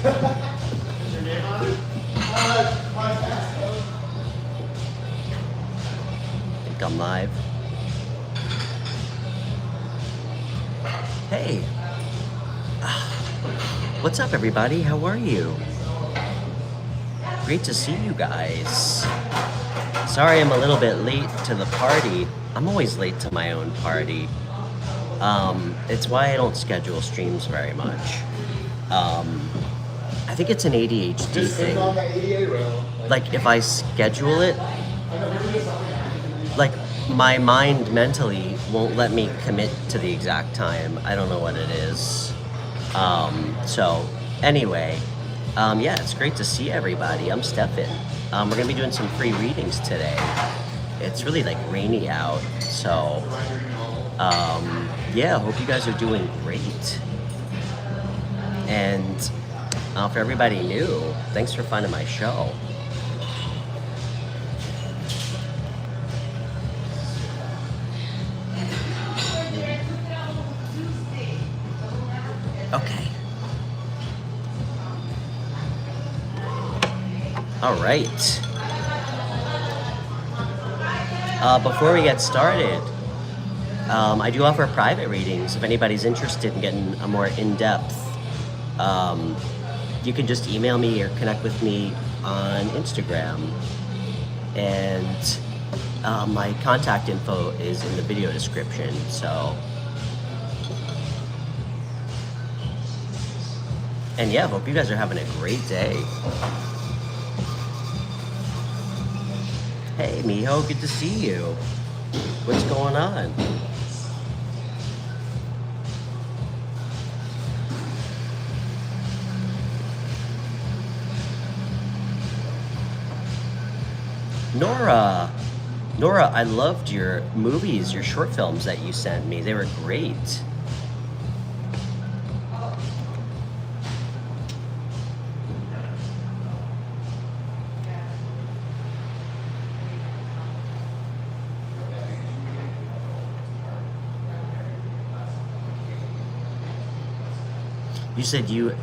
Is your name on it? My passport. I think I'm live. Hey. What's up, everybody? How are you? Great to see you guys. Sorry I'm a little bit late to the party. I'm always late to my own party. It's why I don't schedule streams very much. I think it's an ADHD Just thing. on the ADA rail. Like, if I schedule it, like, my mind mentally won't let me commit to the exact time. I don't know what it is. So, anyway, yeah, it's great to see everybody. I'm Stefan. We're going to be doing some free readings today. It's really, like, rainy out. So, yeah, hope you guys are doing great. And for everybody new, thanks for finding my show. Okay. All right. Before we get started, I do offer private readings. If anybody's interested in getting a more in-depth, you can just email me or connect with me on Instagram. And my contact info is in the video description, so. And yeah, hope you guys are having a great day. Hey, Miho, good to see you. What's going on? Nora, I loved your movies, your short films that you sent me. They were great. You said you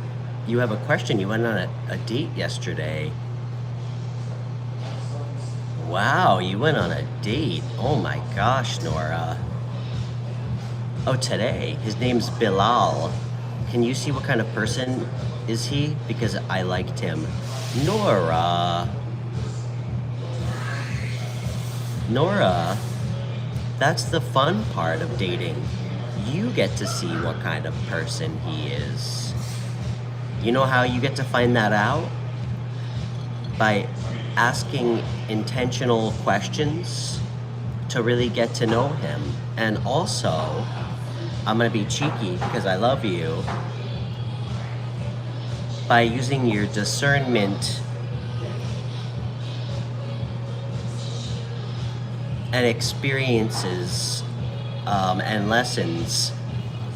have a question. You went on a date yesterday. Wow, you went on a date. Oh my gosh, Nora. Oh, today. His name's Bilal. Can you see what kind of person is he? Because I liked him. Nora, that's the fun part of dating. You get to see what kind of person he is. You know how you get to find that out? By asking intentional questions to really get to know him. And also, I'm gonna be cheeky because I love you, by using your discernment and experiences and lessons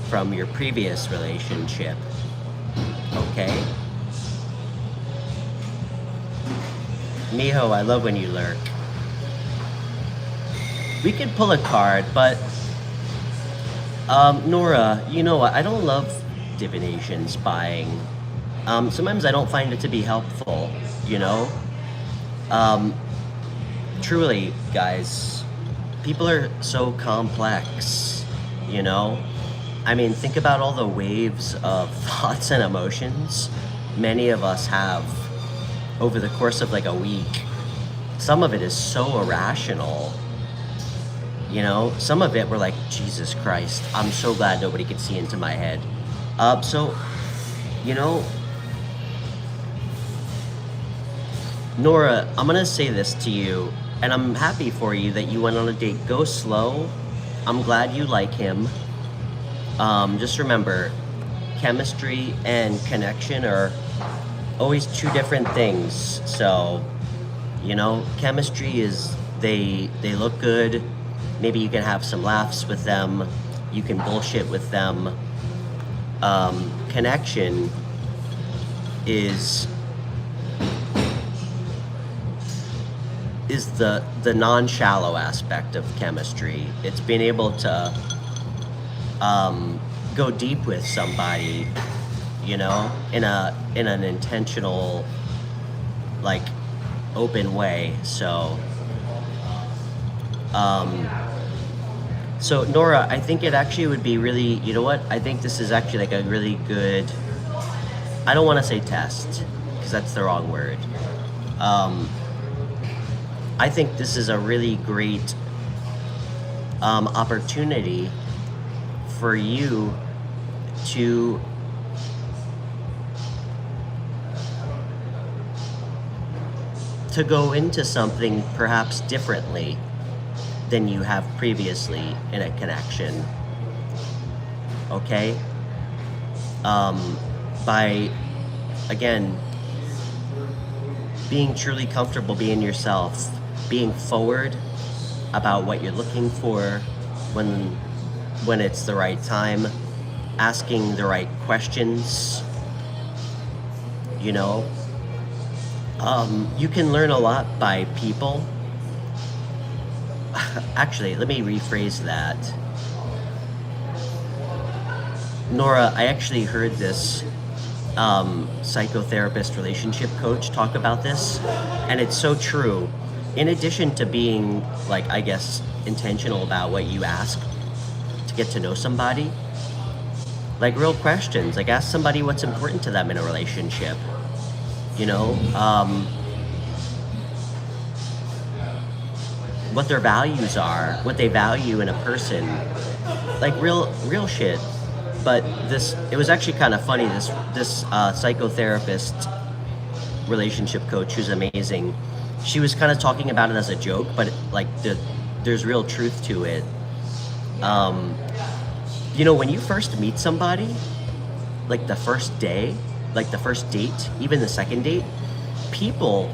from your previous relationship. Okay? Miho, I love when you lurk. We could pull a card, but Nora, you know what? I don't love divination, spying. Sometimes I don't find it to be helpful, you know? Truly, guys, people are so complex, you know? I mean, think about all the waves of thoughts and emotions many of us have over the course of like a week. Some of it is so irrational, you know? Some of it we're like, Jesus Christ, I'm so glad nobody could see into my head. So, you know, Nora, I'm gonna say this to you, and I'm happy for you that you went on a date. Go slow. I'm glad you like him. Just remember, chemistry and connection are always two different things. So, you know, chemistry is, they look good. Maybe you can have some laughs with them. You can bullshit with them. Connection is the non-shallow aspect of chemistry. It's being able to go deep with somebody, you know, in a in an intentional, like, open way. So Nora, I think it actually would be really, you know what? I think this is actually like a really good, I don't want to say test, because that's the wrong word. I think this is a really great opportunity for you to go into something perhaps differently than you have previously in a connection. Okay? By, again, being truly comfortable being yourself, being forward about what you're looking for when it's the right time, asking the right questions, you know. You can learn a lot by people. Actually, let me rephrase that. Nora, I actually heard this psychotherapist relationship coach talk about this, and it's so true. In addition to being, like, I guess, intentional about what you ask to get to know somebody, like real questions, like ask somebody what's important to them in a relationship, you know, what their values are, what they value in a person, like real shit. But it was actually kind of funny, this psychotherapist relationship coach, who's amazing, she was kind of talking about it as a joke, but like there's real truth to it. You know, when you first meet somebody, like the first day, like the first date, even the second date, people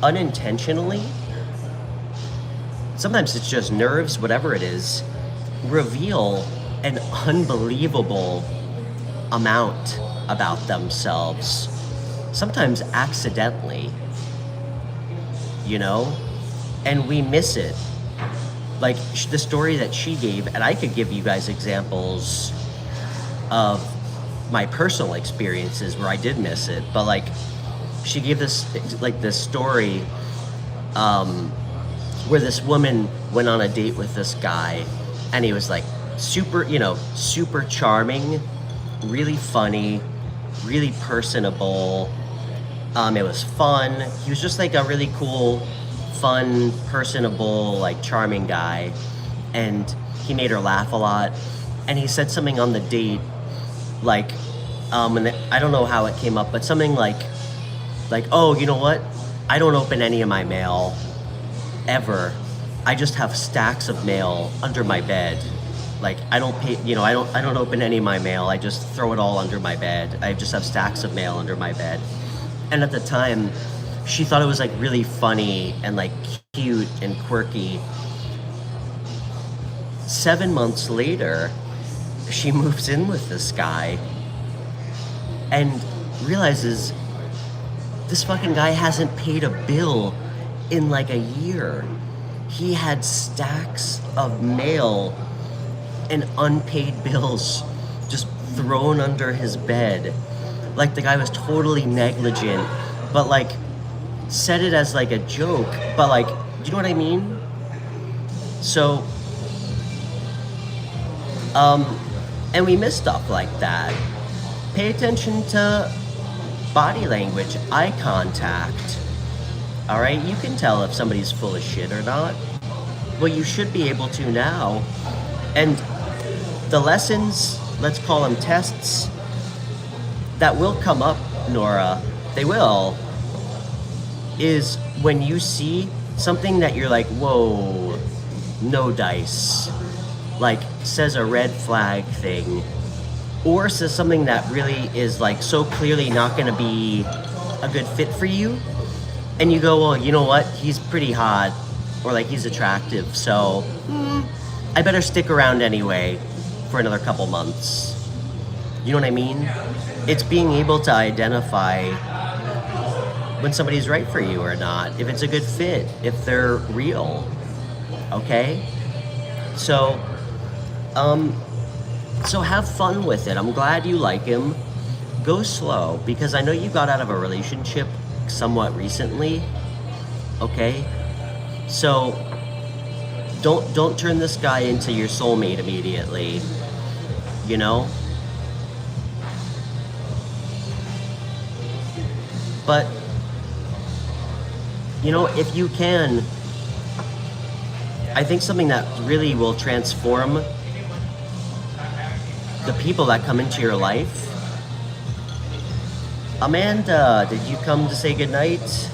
unintentionally, sometimes it's just nerves, whatever it is, reveal an unbelievable amount about themselves, sometimes accidentally, you know, and we miss it. Like the story that she gave, and I could give you guys examples of my personal experiences where I did miss it, but like she gave this story where this woman went on a date with this guy, and he was like super charming, really funny, really personable. It was fun. He was just like a really cool, fun, personable, like charming guy, and he made her laugh a lot. And he said something on the date, like, and I don't know how it came up, but something like, oh, you know what? I don't open any of my mail ever. I just have stacks of mail under my bed. Like I don't pay, I don't open any of my mail. I just throw it all under my bed. I just have stacks of mail under my bed. And at the time, she thought it was like really funny and like cute and quirky. 7 months later, she moves in with this guy and realizes this fucking guy hasn't paid a bill in like a year. He had stacks of mail and unpaid bills just thrown under his bed. Like the guy was totally negligent, but like said it as like a joke, but like, do you know what I mean? So, and we miss stuff like that. Pay attention to body language, eye contact. All right, you can tell if somebody's full of shit or not. Well, you should be able to now. And the lessons, let's call them tests, that will come up, Nora, they will, is when you see something that you're like, whoa, no dice, like says a red flag thing, or says something that really is like so clearly not going to be a good fit for you, and you go, well, you know what, he's pretty hot, or like he's attractive, so I better stick around anyway for another couple months. You know what I mean? It's being able to identify when somebody's right for you or not, if it's a good fit, if they're real, okay? So have fun with it. I'm glad you like him, go slow, because I know you got out of a relationship somewhat recently, okay? So don't turn this guy into your soulmate immediately, you know? But, you know, if you can, I think something that really will transform the people that come into your life. Amanda, did you come to say goodnight?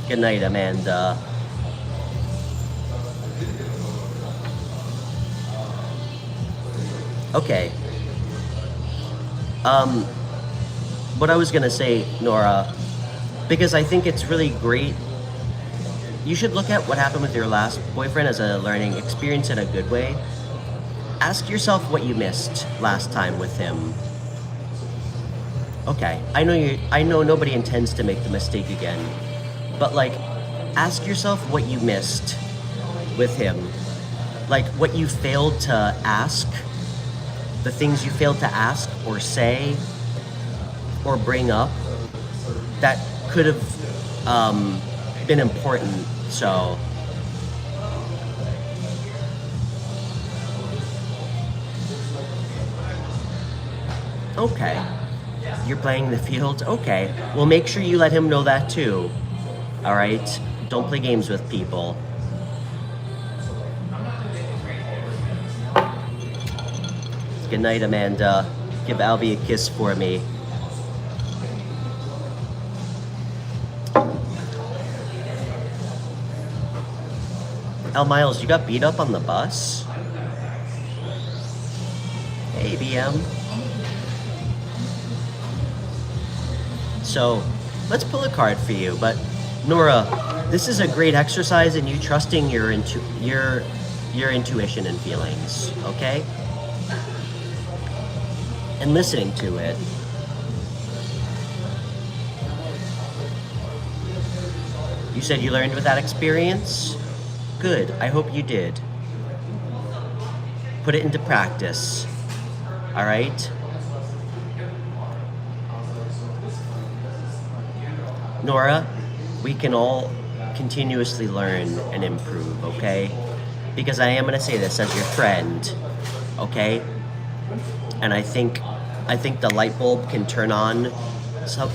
Good night, Amanda. Okay. What I was gonna say, Nora, because I think it's really great. You should look at what happened with your last boyfriend as a learning experience in a good way. Ask yourself what you missed last time with him. Okay, I know nobody intends to make the mistake again, but like, ask yourself what you missed with him. Like, what you failed to ask, the things you failed to ask or say or bring up that could have been important. So okay, you're playing the field. Okay, well, make sure you let him know that too. All right, don't play games with people. Good night, Amanda. Give Albie a kiss for me. L. Miles, you got beat up on the bus? Hey, BM. So, let's pull a card for you. But, Nora, this is a great exercise in you trusting your intuition and feelings, okay? And listening to it. You said you learned with that experience? Good, I hope you did. Put it into practice, all right? Nora, we can all continuously learn and improve, okay? Because I am gonna say this as your friend, okay? And I think the light bulb can turn on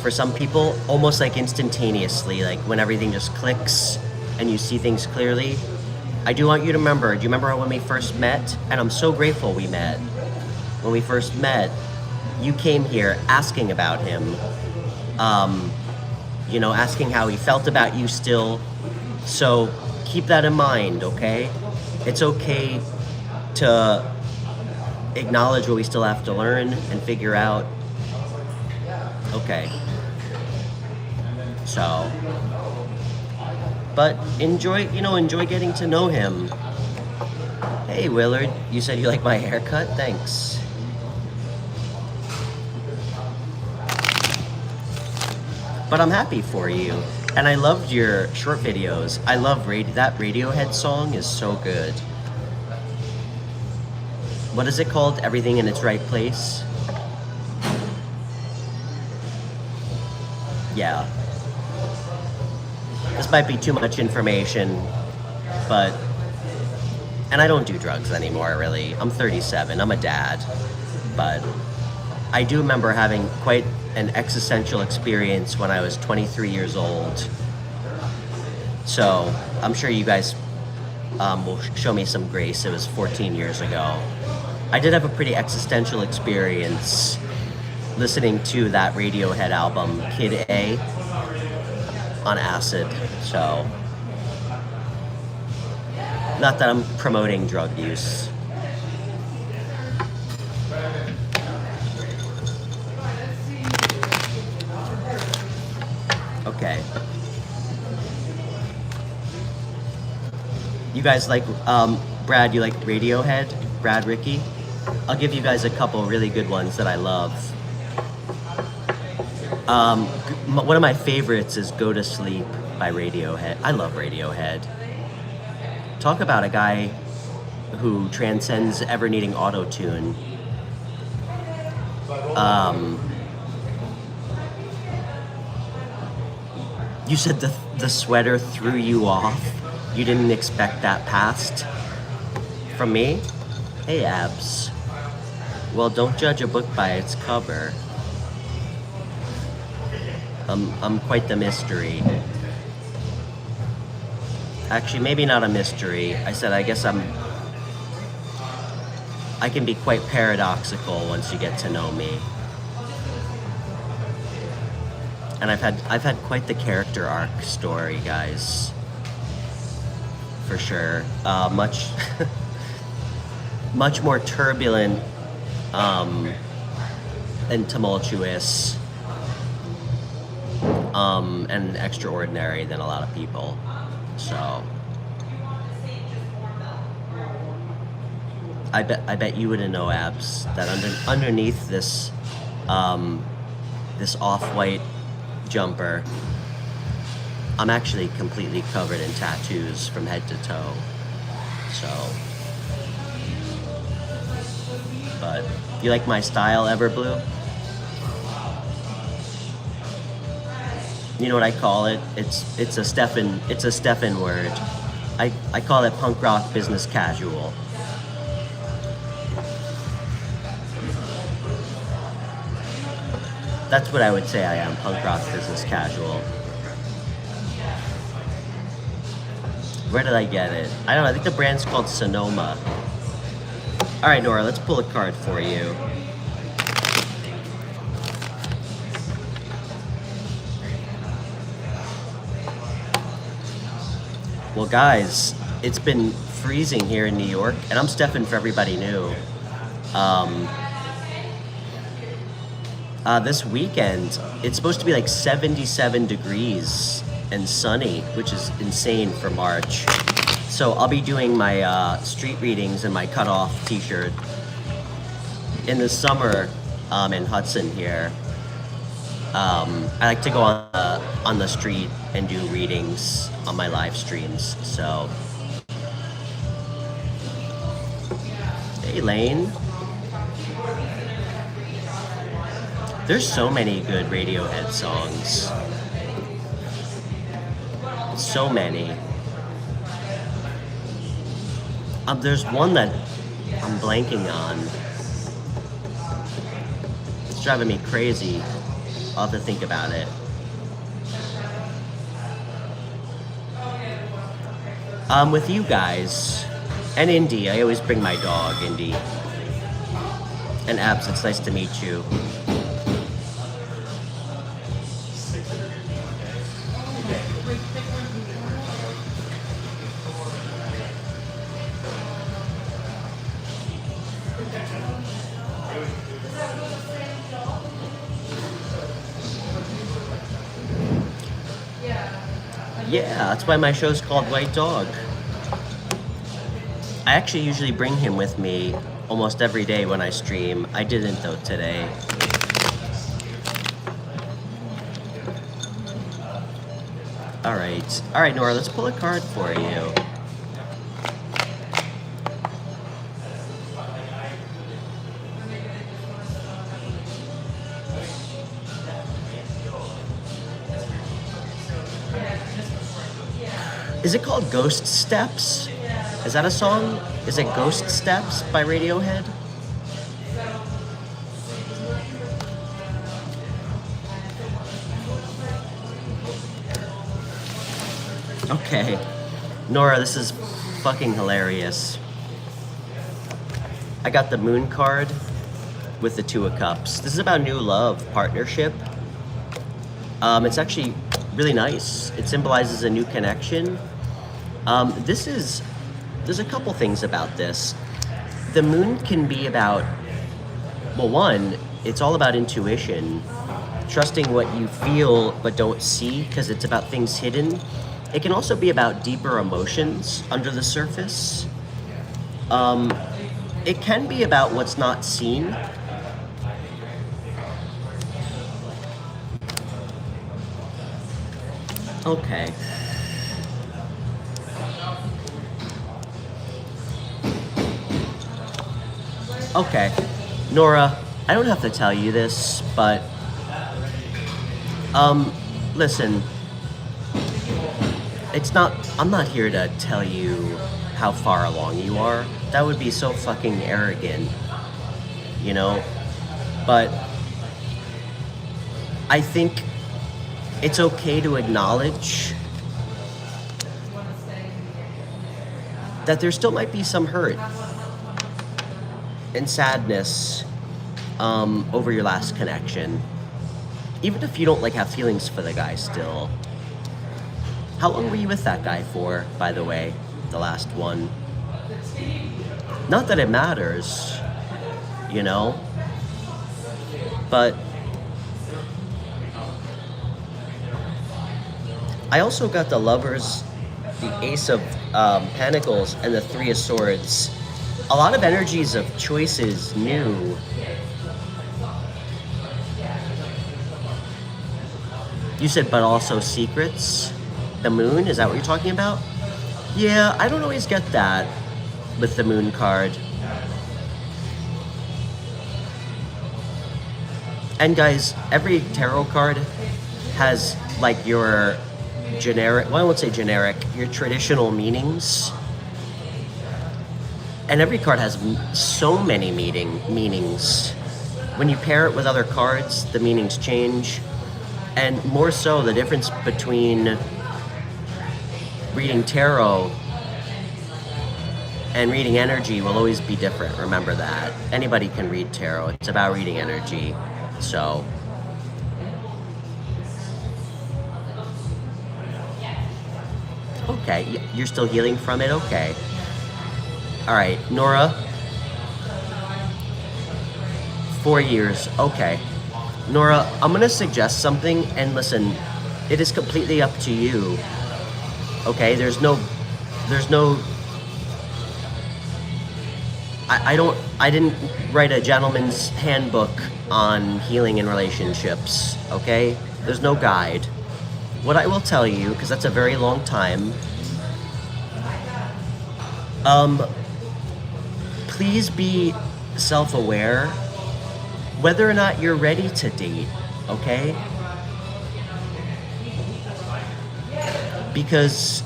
for some people almost like instantaneously, like when everything just clicks and you see things clearly. I do want you to remember, do you remember when we first met? And I'm so grateful we met. When we first met, you came here asking about him, you know, asking how he felt about you still. So keep that in mind, okay? It's okay to acknowledge what we still have to learn and figure out. Okay. So, but enjoy getting to know him. Hey, Willard, you said you like my haircut? Thanks. But I'm happy for you. And I loved your short videos. I love that Radiohead song is so good. What is it called? Everything in its right place? Yeah. This might be too much information, but... And I don't do drugs anymore, really. I'm 37. I'm a dad. But I do remember having quite an existential experience when I was 23 years old. So I'm sure you guys will show me some grace. It was 14 years ago. I did have a pretty existential experience listening to that Radiohead album, Kid A, on acid. So, not that I'm promoting drug use. Okay. You guys like, Brad, you like Radiohead? Brad, Ricky? I'll give you guys a couple really good ones that I love. One of my favorites is Go to Sleep by Radiohead. I love Radiohead. Talk about a guy who transcends ever needing auto-tune. You said the sweater threw you off. You didn't expect that past from me? Hey, Abs. Well, don't judge a book by its cover. I'm quite the mystery. Actually, maybe not a mystery. I said I guess I can be quite paradoxical once you get to know me. And I've had quite the character arc story, guys. For sure. Much much more turbulent and tumultuous and extraordinary than a lot of people. So I bet you wouldn't know, Abs, that underneath this this off-white jumper, I'm actually completely covered in tattoos from head to toe. So, but you like my style, Everblue? You know what I call it? It's a Stefan word. I call it punk rock business casual. That's what I would say I am, punk rock business casual. Where did I get it? I don't know, I think the brand's called Sonoma. All right, Nora, let's pull a card for you. Well, guys, it's been freezing here in New York, and I'm Stefan for everybody new. This weekend, it's supposed to be like 77 degrees and sunny, which is insane for March. So I'll be doing my street readings in my cutoff t-shirt in the summer in Hudson here. I like to go on the street and do readings on my live streams. So, hey Lane. There's so many good Radiohead songs. So many. There's one that I'm blanking on. It's driving me crazy. I'll have to think about it. With you guys, and Indy, I always bring my dog, Indy. And Abs, it's nice to meet you. Yeah, that's why my show's called White Dog. I actually usually bring him with me almost every day when I stream. I didn't though today. All right, Nora, let's pull a card for you. Is it called Ghost Steps? Is that a song? Is it Ghost Steps by Radiohead? Okay. Nora, this is fucking hilarious. I got the Moon card with the Two of Cups. This is about new love, partnership. It's actually really nice. It symbolizes a new connection. There's a couple things about this. The Moon can be about, well, one, it's all about intuition, trusting what you feel but don't see because it's about things hidden. It can also be about deeper emotions under the surface. It can be about what's not seen. Okay. Okay. Nora, I don't have to tell you this, but listen, I'm not here to tell you how far along you are. That would be so fucking arrogant, you know? But I think it's okay to acknowledge that there still might be some hurt and sadness over your last connection. Even if you don't like have feelings for the guy still. How long were you with that guy for, by the way? The last one. Not that it matters, you know? But I also got the Lovers, the Ace of Pentacles, and the Three of Swords. A lot of energies of choices new. You said, but also secrets? The moon, is that what you're talking about? Yeah, I don't always get that with the moon card. And guys, every tarot card has like your generic, well, I won't say generic, your traditional meanings. And every card has so many meanings. When you pair it with other cards, the meanings change. And more so, the difference between reading tarot and reading energy will always be different. Remember that. Anybody can read tarot. It's about reading energy. So, okay, you're still healing from it? Okay. All right, Nora. 4 years. Okay. Nora, I'm going to suggest something, and listen, it is completely up to you. Okay, there's no, I didn't write a gentleman's handbook on healing in relationships, okay? There's no guide. What I will tell you, because that's a very long time, please be self-aware whether or not you're ready to date, okay? Because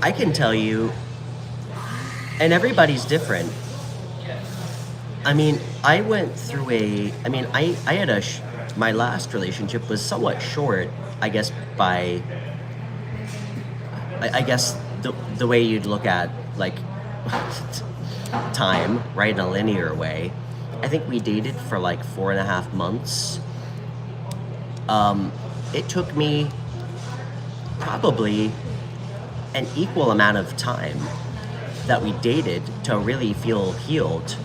I can tell you, and everybody's different. I mean, I went through I had my last relationship was somewhat short, I guess, by, I guess the way you'd look at, like, time, right, in a linear way. I think we dated for like 4.5 months. It took me probably an equal amount of time that we dated to really feel healed.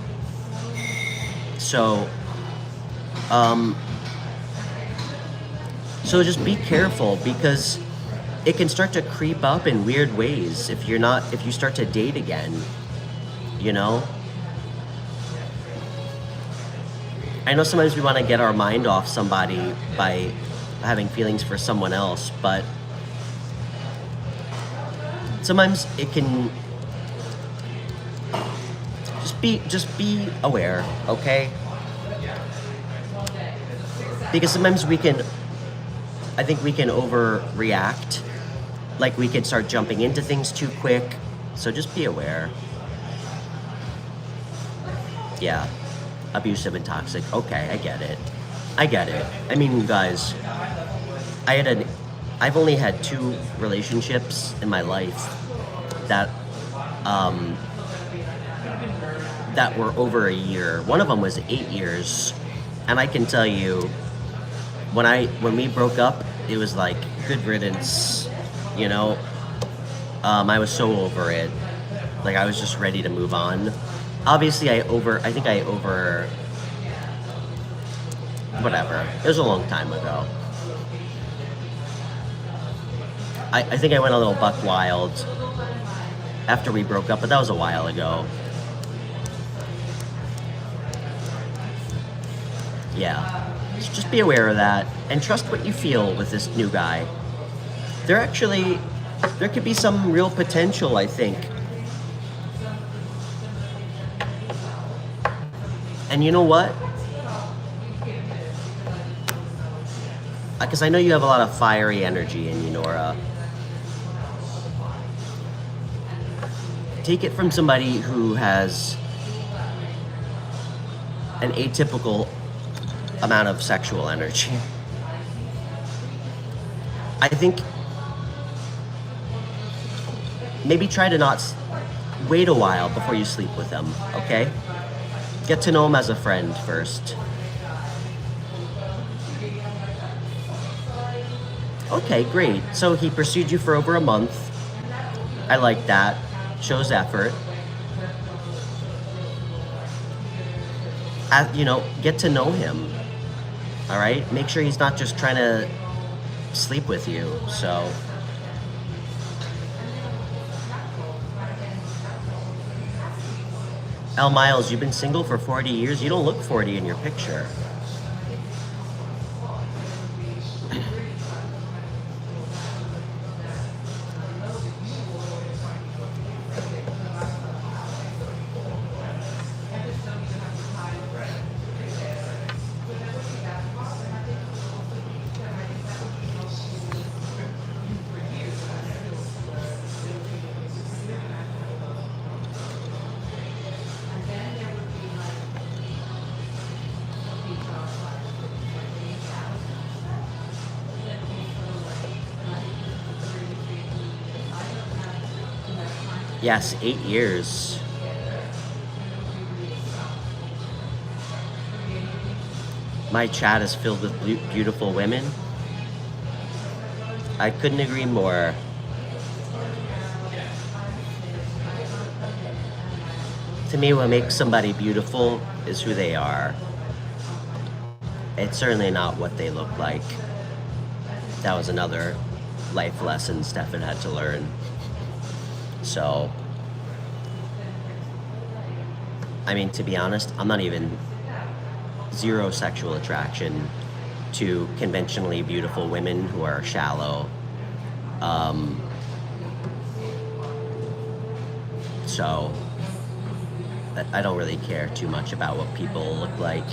So, so just be careful, because it can start to creep up in weird ways if you start to date again, you know? I know sometimes we want to get our mind off somebody by having feelings for someone else, but sometimes it can just be aware, okay? Because sometimes I think we can overreact, like we could start jumping into things too quick, so just be aware. Yeah. Abusive and toxic. Okay, I get it. I mean, guys, I've only had 2 relationships in my life that that were over a year. One of them was 8 years, and I can tell you, when we broke up, it was like good riddance, you know. I was so over it. Like, I was just ready to move on. Obviously, whatever. It was a long time ago. I think I went a little buck wild after we broke up, but that was a while ago. Yeah. So just be aware of that, and trust what you feel with this new guy. There could be some real potential, I think. And you know what? Because I know you have a lot of fiery energy in you, Nora. Take it from somebody who has an atypical amount of sexual energy. I think maybe try to not wait a while before you sleep with them, okay? Get to know him as a friend first. Okay, great. So he pursued you for over a month. I like that. Shows effort. You know, get to know him. All right? Make sure he's not just trying to sleep with you. So L. Miles, you've been single for 40 years. You don't look 40 in your picture. Yes, 8 years. My chat is filled with beautiful women. I couldn't agree more. To me, what makes somebody beautiful is who they are. It's certainly not what they look like. That was another life lesson Stefan had to learn. So, I mean, to be honest, I'm not even zero sexual attraction to conventionally beautiful women who are shallow. So, I don't really care too much about what people look like.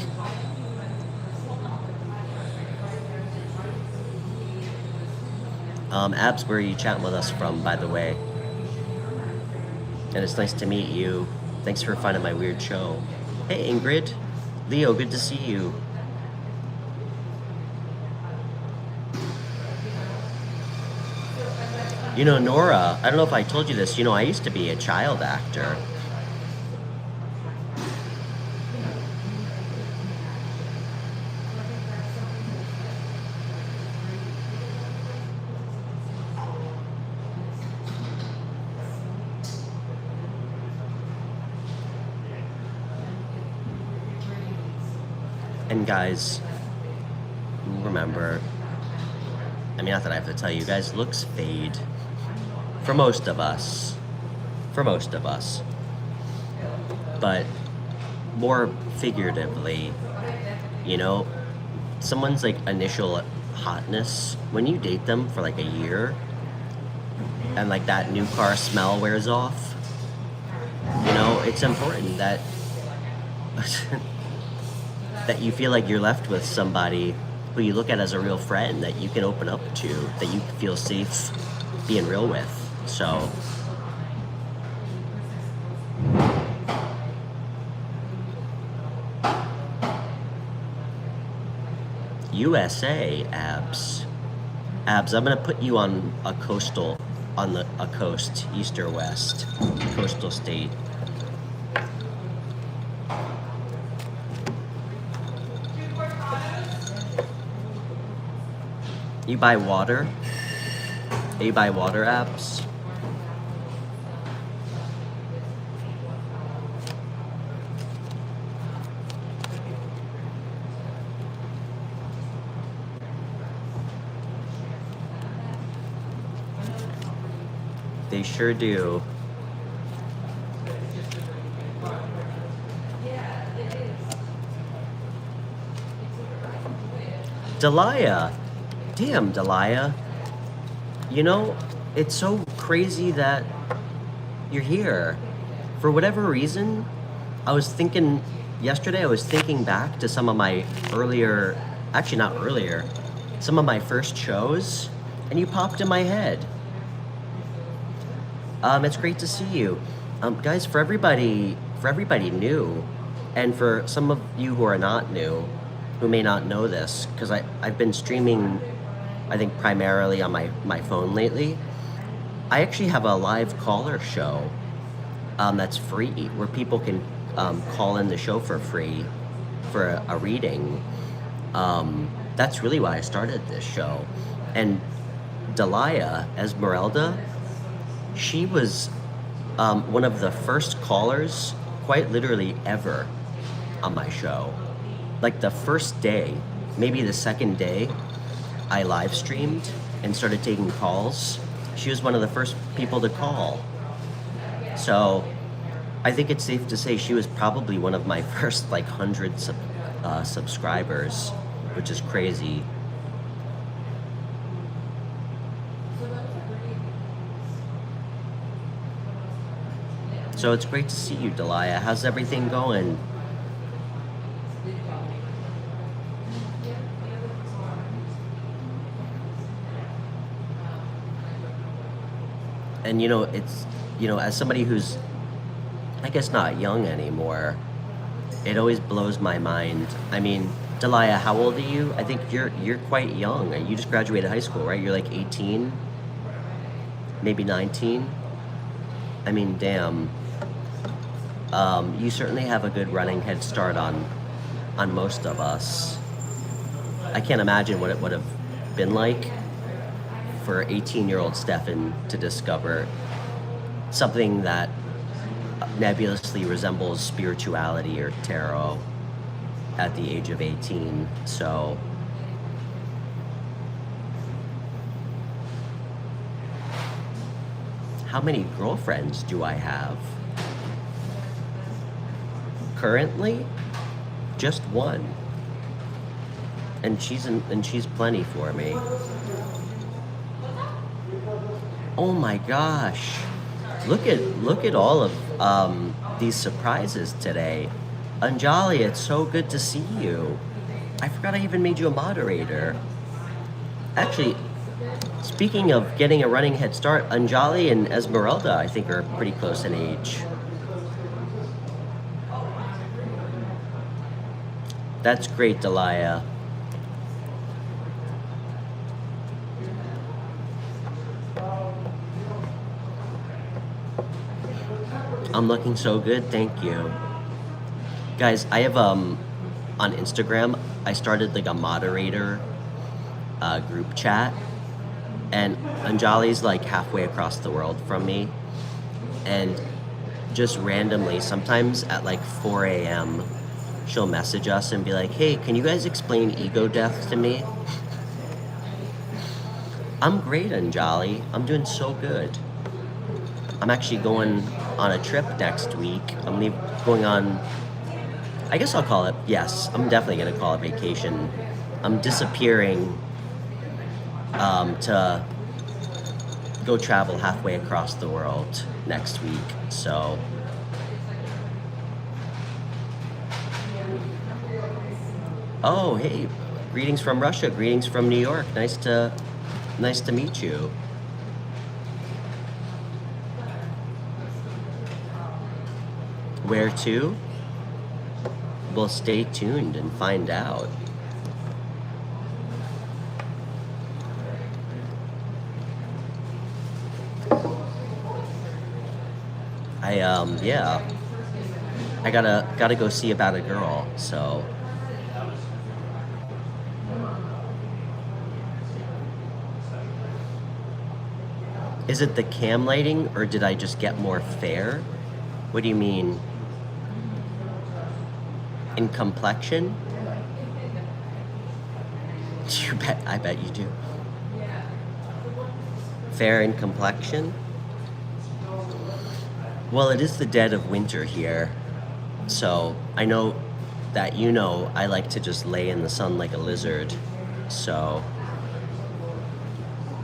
Abs, where are you chatting with us from, by the way? And it's nice to meet you. Thanks for finding my weird show. Hey, Ingrid. Leo, good to see you. You know, Nora, I don't know if I told you this, you know, I used to be a child actor. And guys, remember, I mean, not that I have to tell you guys, looks fade. For most of us. For most of us. But more figuratively, you know, someone's like initial hotness, when you date them for like a year and like that new car smell wears off, you know, it's important that that you feel like you're left with somebody who you look at as a real friend that you can open up to, that you feel safe being real with. So, USA, Abs. Abs, I'm gonna put you on a coastal, a coast, east or west, coastal state. You buy water? You buy water, Abs? They sure do. Delia. Damn, Delia. You know, it's so crazy that you're here. For whatever reason, I was thinking yesterday I was thinking back to some of my earlier, actually not earlier, some of my first shows, and you popped in my head. It's great to see you. Guys, for everybody new, and for some of you who are not new, who may not know this, because I've been streaming, I think primarily on my phone lately. I actually have a live caller show that's free, where people can call in the show for free for a reading. That's really why I started this show. And Delia, Esmeralda, she was one of the first callers, quite literally ever, on my show. Like the first day, maybe the second day, I live streamed and started taking calls. She was one of the first people to call. So I think it's safe to say she was probably one of my first like 100 subscribers, which is crazy. So it's great to see you, Delia. How's everything going? And it's, as somebody who's, I guess, not young anymore, it always blows my mind. I mean, Delia, how old are you? I think you're quite young. You just graduated high school, right? You're like 18, maybe 19. I mean, damn. You certainly have a good running head start on most of us. I can't imagine what it would have been like for 18-year-old Stefan to discover something that nebulously resembles spirituality or tarot at the age of 18. So how many girlfriends do I have? Currently, just one. And she's plenty for me. Oh my gosh. Look at all of these surprises today. Anjali, it's so good to see you. I forgot I even made you a moderator. Actually, speaking of getting a running head start, Anjali and Esmeralda, I think, are pretty close in age. That's great, Delia. I'm looking so good, thank you. Guys, I have on Instagram, I started like a moderator group chat, and Anjali's like halfway across the world from me, and just randomly, sometimes at like 4 a.m., she'll message us and be like, hey, can you guys explain ego death to me? I'm great, Anjali. I'm doing so good. I'm actually going on a trip next week. I'm going on, I guess I'll call it, yes, I'm definitely going to call it vacation. I'm disappearing to go travel halfway across the world next week. So oh, hey, greetings from Russia, greetings from New York. Nice to meet you. Where to? Well, stay tuned and find out. Yeah. I gotta go see about a girl, so. Is it the cam lighting, or did I just get more fair? What do you mean? In complexion? I bet you do. Fair in complexion? Well, it is the dead of winter here, so I know that I like to just lay in the sun like a lizard, so.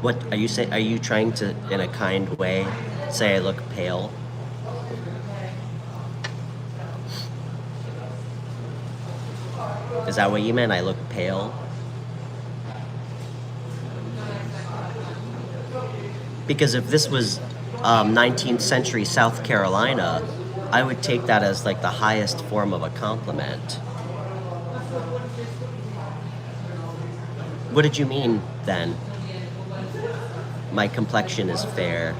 What are you saying? Are you trying to, in a kind way, say I look pale? Is that what you meant? I look pale? Because if this was 19th century South Carolina, I would take that as like the highest form of a compliment. What did you mean then? My complexion is fair.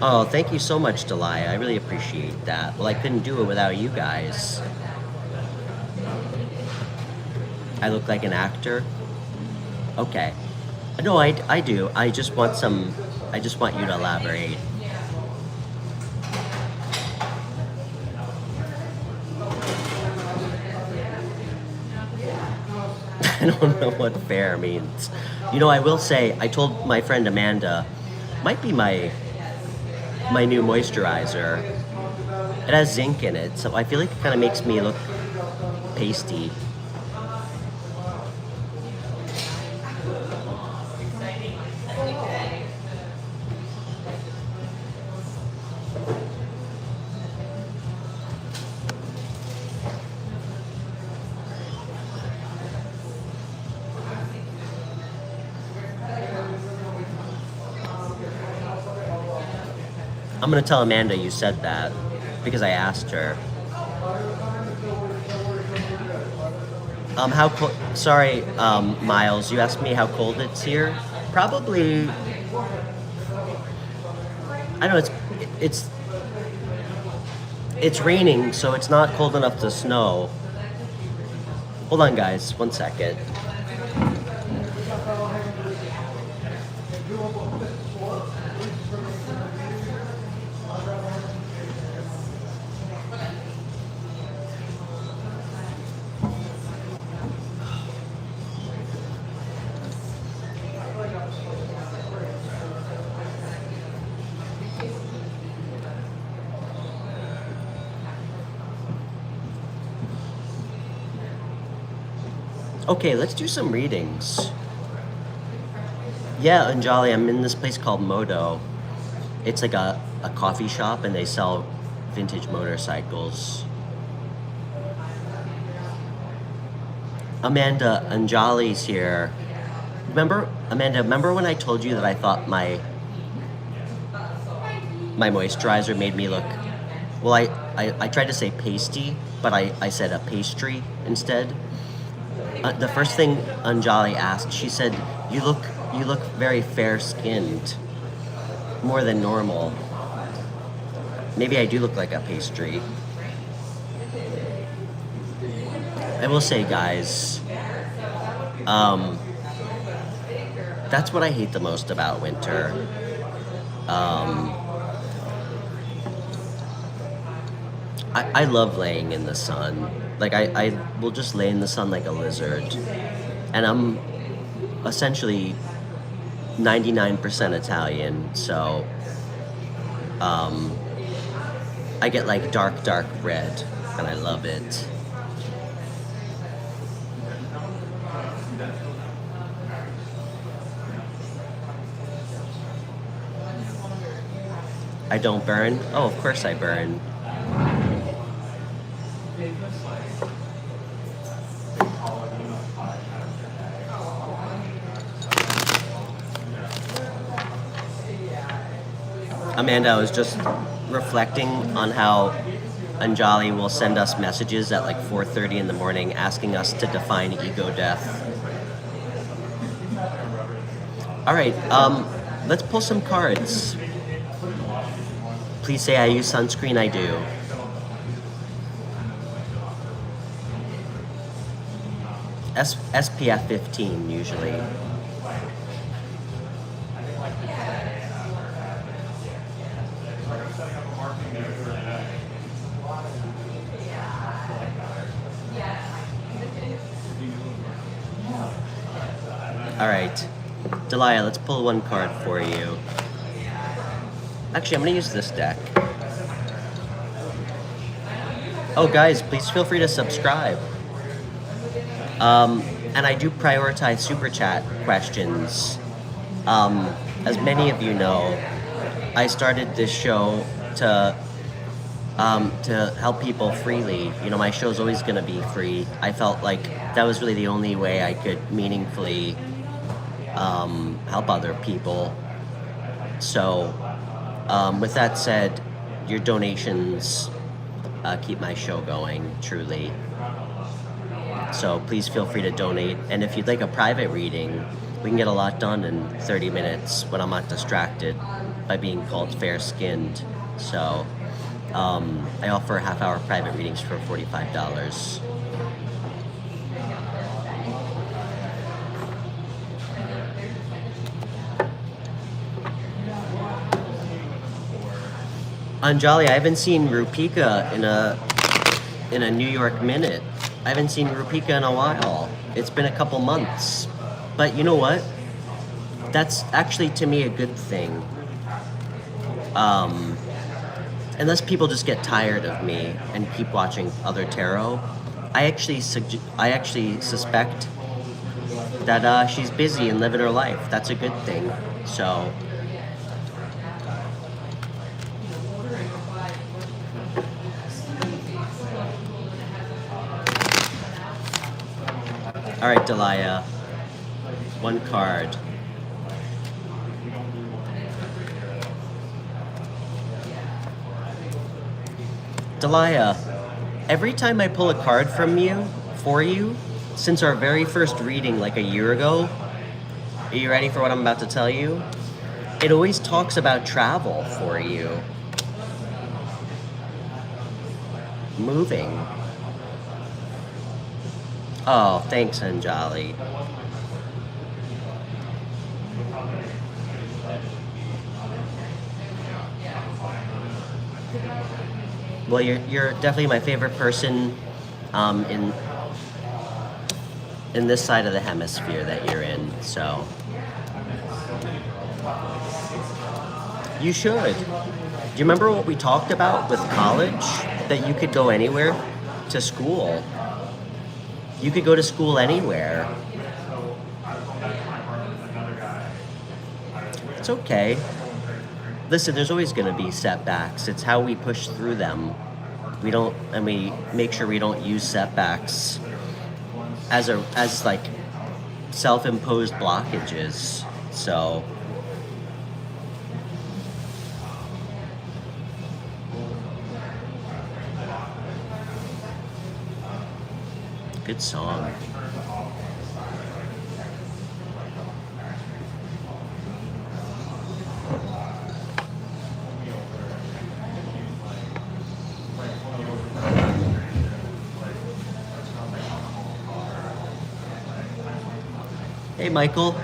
Oh, thank you so much, Delia. I really appreciate that. Well, I couldn't do it without you guys. I look like an actor? Okay. No, I do. I just want you to elaborate. I don't know what fair means. You know, I will say, I told my friend Amanda, might be my new moisturizer. It has zinc in it, so I feel like it kind of makes me look pasty. I'm gonna tell Amanda you said that because I asked her. How cold? Sorry, Miles. You asked me how cold it's here. Probably. I don't know. It's raining, so it's not cold enough to snow. Hold on, guys. 1 second. Okay, let's do some readings. Yeah, Anjali, I'm in this place called Moto. It's like a coffee shop and they sell vintage motorcycles. Amanda, Anjali's here. Remember when I told you that I thought my moisturizer made me look, well, I tried to say pasty, but I said a pastry instead. The first thing Anjali asked, she said, you look very fair-skinned, more than normal. Maybe I do look like a pastry. I will say, guys, that's what I hate the most about winter. I love laying in the sun. Like, I will just lay in the sun like a lizard. And I'm essentially 99% Italian, so I get like dark red, and I love it. I don't burn? Oh, of course I burn. Amanda, I was just reflecting on how Anjali will send us messages at like 4:30 in the morning asking us to define ego death. All right, let's pull some cards. Please say I use sunscreen. I do. SPF 15 usually. All right, Delia, let's pull one card for you. Actually, I'm gonna use this deck. Oh, guys, please feel free to subscribe. And I do prioritize super chat questions. As many of you know, I started this show to to help people freely. You know, my show's always going to be free. I felt like that was really the only way I could meaningfully help other people. So, with that said, your donations keep my show going, truly. So please feel free to donate. And if you'd like a private reading, we can get a lot done in 30 minutes when I'm not distracted by being called fair-skinned. So I offer half-hour private readings for $45. Anjali, I haven't seen Rupika in a New York minute. I haven't seen Rupika in a while. It's been a couple months. But you know what? That's actually, to me, a good thing. Unless people just get tired of me and keep watching other tarot, I actually suspect that she's busy and living her life. That's a good thing. So. All right, Delia. One card. Delia, every time I pull a card for you, since our very first reading like a year ago, are you ready for what I'm about to tell you? It always talks about travel for you. Moving. Oh, thanks, Anjali. Well, you're definitely my favorite person in this side of the hemisphere that you're in, so. You should. Do you remember what we talked about with college? That you could go anywhere to school. You could go to school anywhere. It's okay. Listen, there's always going to be setbacks. It's how we push through them. We make sure we don't use setbacks as like self-imposed blockages. So good song. Hey, Michael.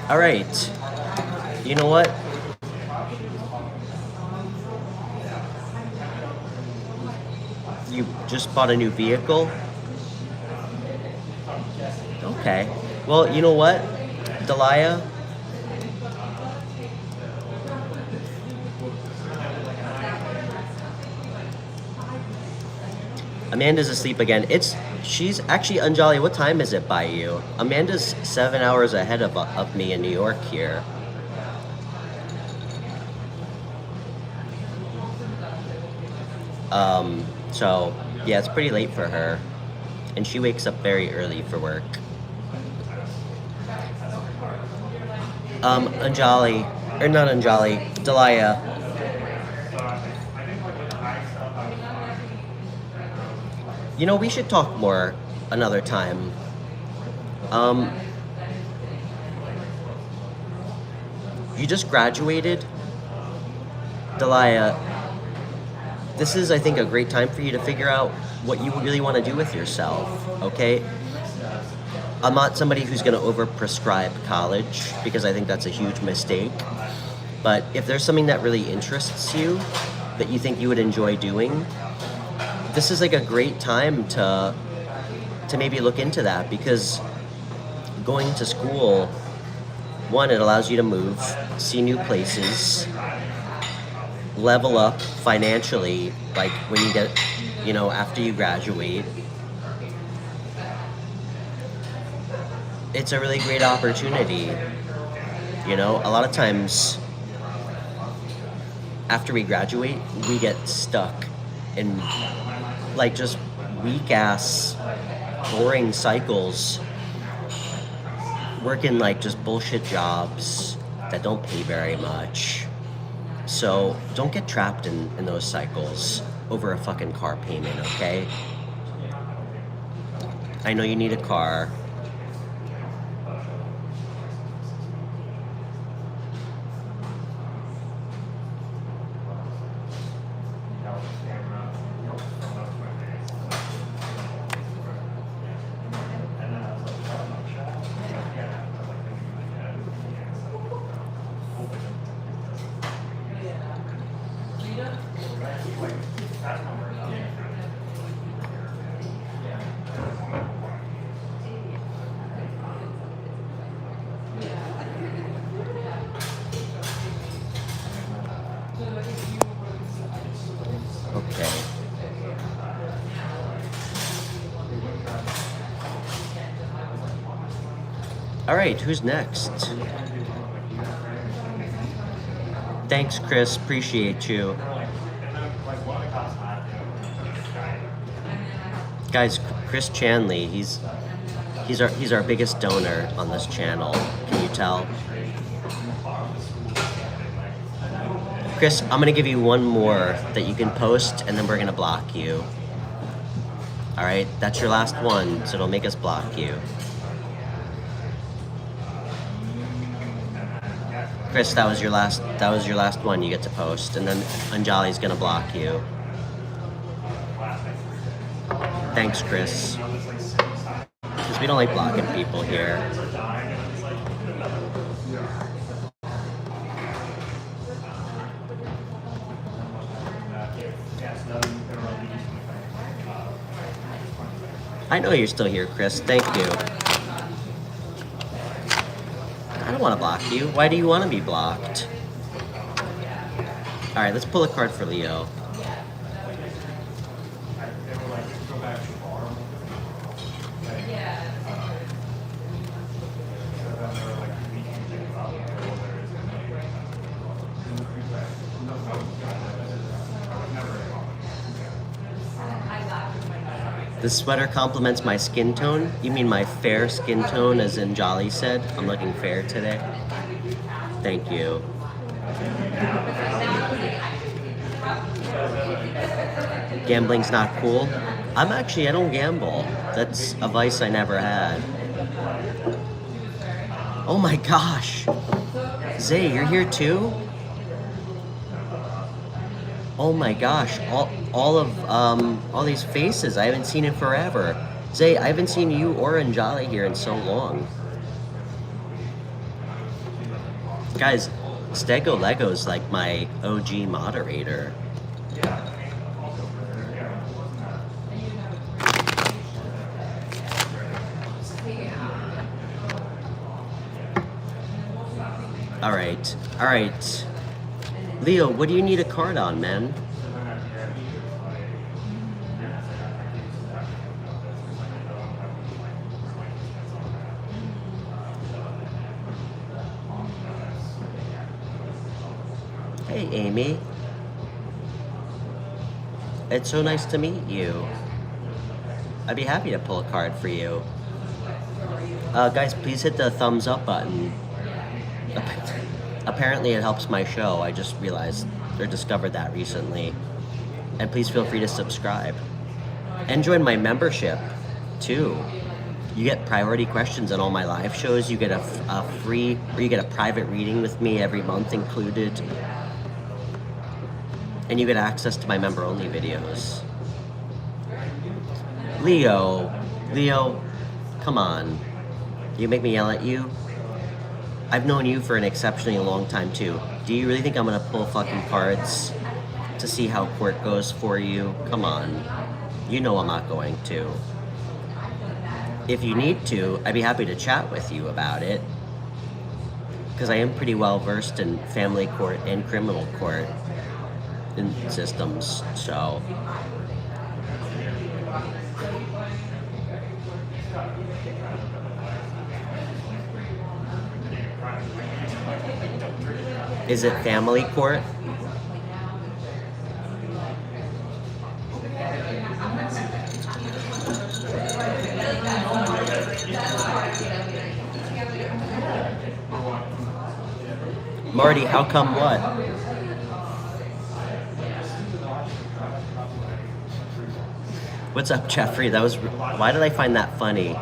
All right. You know what? You just bought a new vehicle? Okay. Well, you know what, Delia? Amanda's asleep again. She's actually, Anjali, what time is it by you? Amanda's 7 hours ahead of me in New York here. So, yeah, it's pretty late for her. And she wakes up very early for work. Anjali, or not Anjali, Delia. You know, we should talk more another time. You just graduated, Delia. This is, I think, a great time for you to figure out what you really want to do with yourself, okay? I'm not somebody who's going to overprescribe college because I think that's a huge mistake. But if there's something that really interests you, that you think you would enjoy doing, this is like a great time to maybe look into that, because going to school, one, it allows you to move, see new places, level up financially, like when you get, you know, after you graduate. It's a really great opportunity. You know, a lot of times after we graduate, we get stuck in like just weak ass boring cycles, working like just bullshit jobs that don't pay very much. So don't get trapped in those cycles over a fucking car payment, okay? I know you need a car. Okay. All right, who's next? Thanks, Chris. Appreciate you. Guys, Chris Chanley, he's our biggest donor on this channel. Can you tell? Chris, I'm gonna give you one more that you can post, and then we're gonna block you. All right, that's your last one, so it'll make us block you. Chris, that was your last one you get to post, and then Anjali's gonna block you. Thanks, Chris. Because we don't like blocking people here. I know you're still here, Chris. Thank you. I don't want to block you. Why do you want to be blocked? All right, let's pull a card for Leo. This sweater complements my skin tone. You mean my fair skin tone, as in Jolly said? I'm looking fair today. Thank you. Gambling's not cool. I don't gamble. That's a vice I never had. Oh my gosh. Zay, you're here too? Oh my gosh, all these faces, I haven't seen in forever. Zay, I haven't seen you or Anjali here in so long. Guys, Stego Lego's like my OG moderator. All right. Leo, what do you need a card on, man? Hey, Amy. It's so nice to meet you. I'd be happy to pull a card for you. Guys, please hit the thumbs up button. Apparently it helps my show. I just realized or discovered that recently. And please feel free to subscribe. And join my membership, too. You get priority questions on all my live shows. You get a free, or you get a private reading with me every month included. And you get access to my member-only videos. Leo, come on. You make me yell at you? I've known you for an exceptionally long time, too. Do you really think I'm gonna pull fucking cards to see how court goes for you. Come on. You know I'm not going to. If you need to, I'd be happy to chat with you about it. Because I am pretty well versed in family court and criminal court in systems, so. Is it family court? Marty, how come what? What's up, Jeffrey? That was. Why did I find that funny?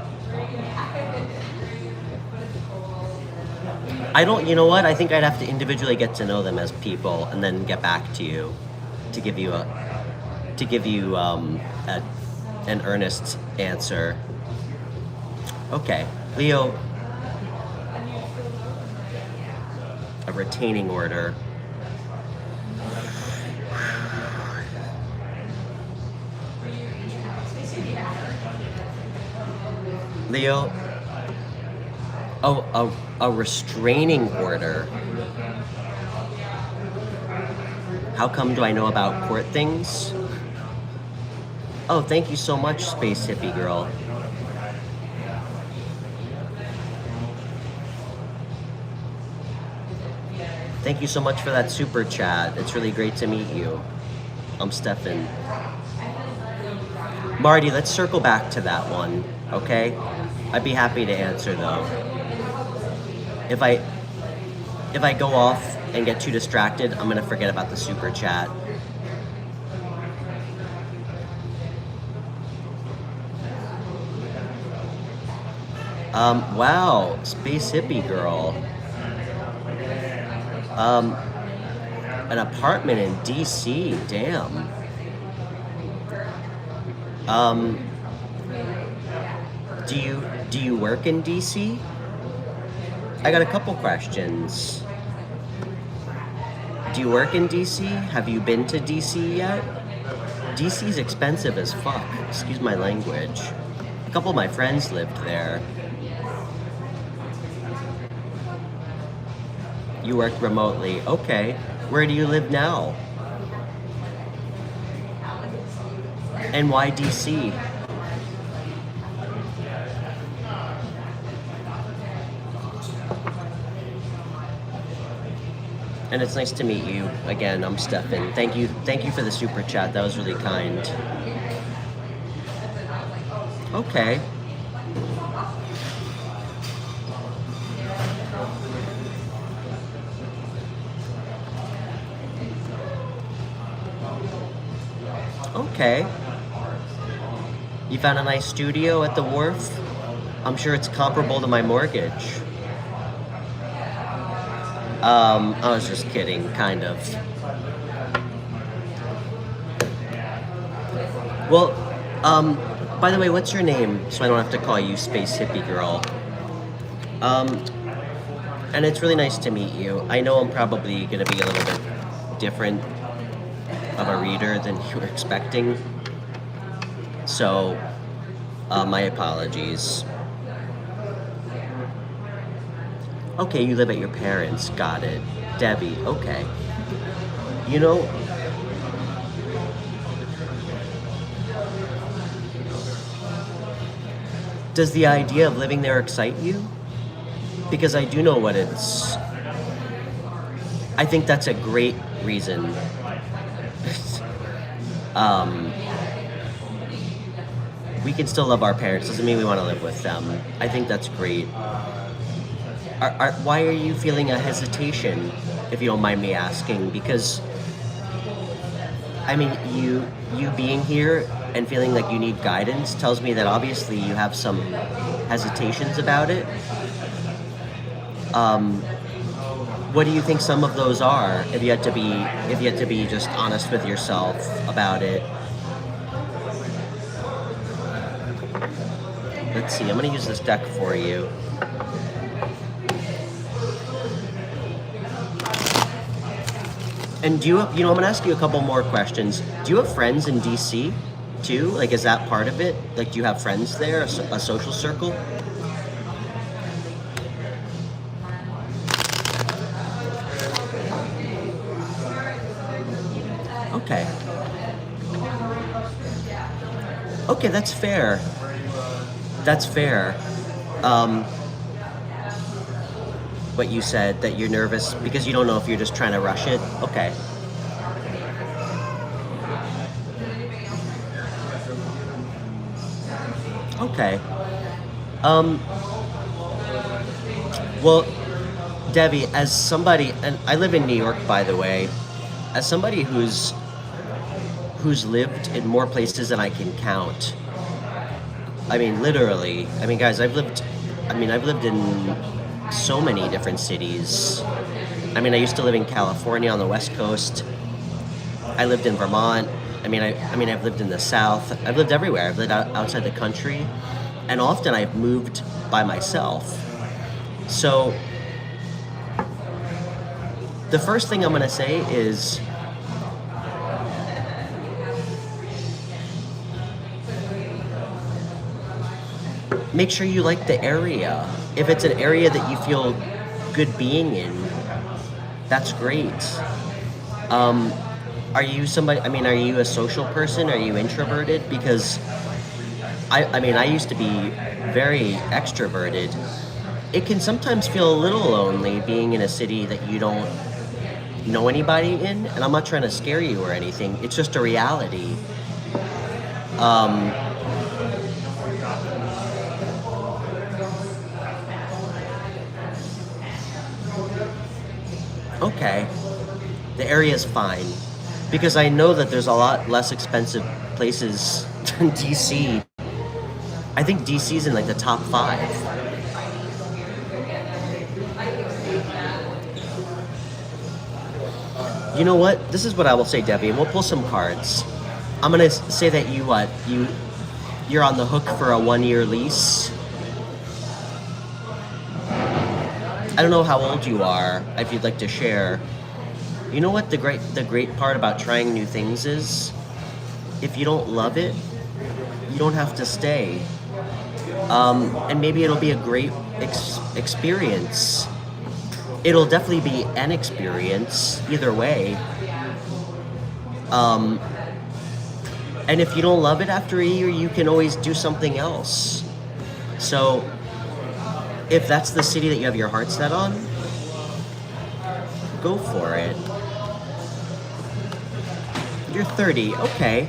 I don't. You know what? I think I'd have to individually get to know them as people and then get back to you to give you an earnest answer. Okay, Leo. A retaining order. Leo. Oh, a restraining order. How come do I know about court things? Oh, thank you so much, Space Hippie Girl. Thank you so much for that super chat. It's really great to meet you. I'm Stefan. Marty, let's circle back to that one, okay? I'd be happy to answer though. If I go off and get too distracted, I'm gonna forget about the super chat. Wow, Space Hippie Girl. An apartment in DC, damn. Do you work in DC? I got a couple questions. Do you work in DC? Have you been to DC yet? DC's expensive as fuck, excuse my language. A couple of my friends lived there. You work remotely, okay. Where do you live now? And why DC? And it's nice to meet you. Again, I'm Stefan. Thank you for the super chat. That was really kind. Okay. Okay. You found a nice studio at the wharf? I'm sure it's comparable to my mortgage. I was just kidding, kind of. Well, by the way, what's your name? So I don't have to call you Space Hippie Girl. And it's really nice to meet you. I know I'm probably gonna be a little bit different of a reader than you were expecting. So, my apologies. Okay, you live at your parents', got it. Debbie, okay. You know, does the idea of living there excite you? Because I do know what it's... I think that's a great reason. We can still love our parents, doesn't mean we want to live with them. I think that's great. Why are you feeling a hesitation, if you don't mind me asking? Because, I mean, you being here and feeling like you need guidance tells me that obviously you have some hesitations about it. What do you think some of those are, if you had to be just honest with yourself about it? Let's see, I'm gonna use this deck for you. And do you, I'm going to ask you a couple more questions. Do you have friends in DC too? Like, is that part of it? Like, do you have friends there, a social circle? Okay. Okay, that's fair. That's fair. What you said, that you're nervous because you don't know if you're just trying to rush it. Okay. Okay. Well, Debbie, as somebody, and I live in New York, by the way, as somebody who's lived in more places than I can count. I mean, literally. I mean, guys, I've lived in so many different cities. I mean, I used to live in California on the West Coast. I lived in Vermont. I've lived in the South. I've lived everywhere. I've lived outside the country. And often I've moved by myself. So the first thing I'm going to say is make sure you like the area. If it's an area that you feel good being in, that's great. Are you a social person? Are you introverted? Because I used to be very extroverted. It can sometimes feel a little lonely being in a city that you don't know anybody in, and I'm not trying to scare you or anything. It's just a reality. Okay, the area is fine, because I know that there's a lot less expensive places than DC. I think DC's in like the top 5. You know what? This is what I will say, Debbie, and we'll pull some cards. I'm gonna say that you're on the hook for a 1-year lease. I don't know how old you are, if you'd like to share. You know what the great part about trying new things is? If you don't love it, you don't have to stay. And maybe it'll be a great experience. It'll definitely be an experience, either way. And if you don't love it after a year, you can always do something else. So, if that's the city that you have your heart set on, go for it. You're 30, okay.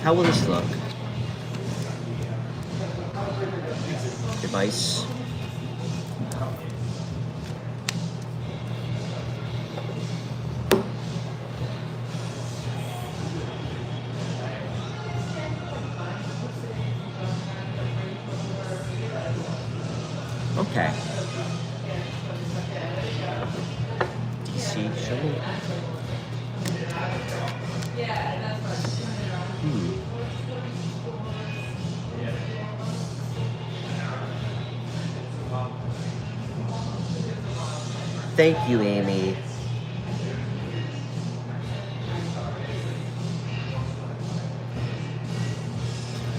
How will this look? Advice. Okay. DC, show me. Thank you, Amy.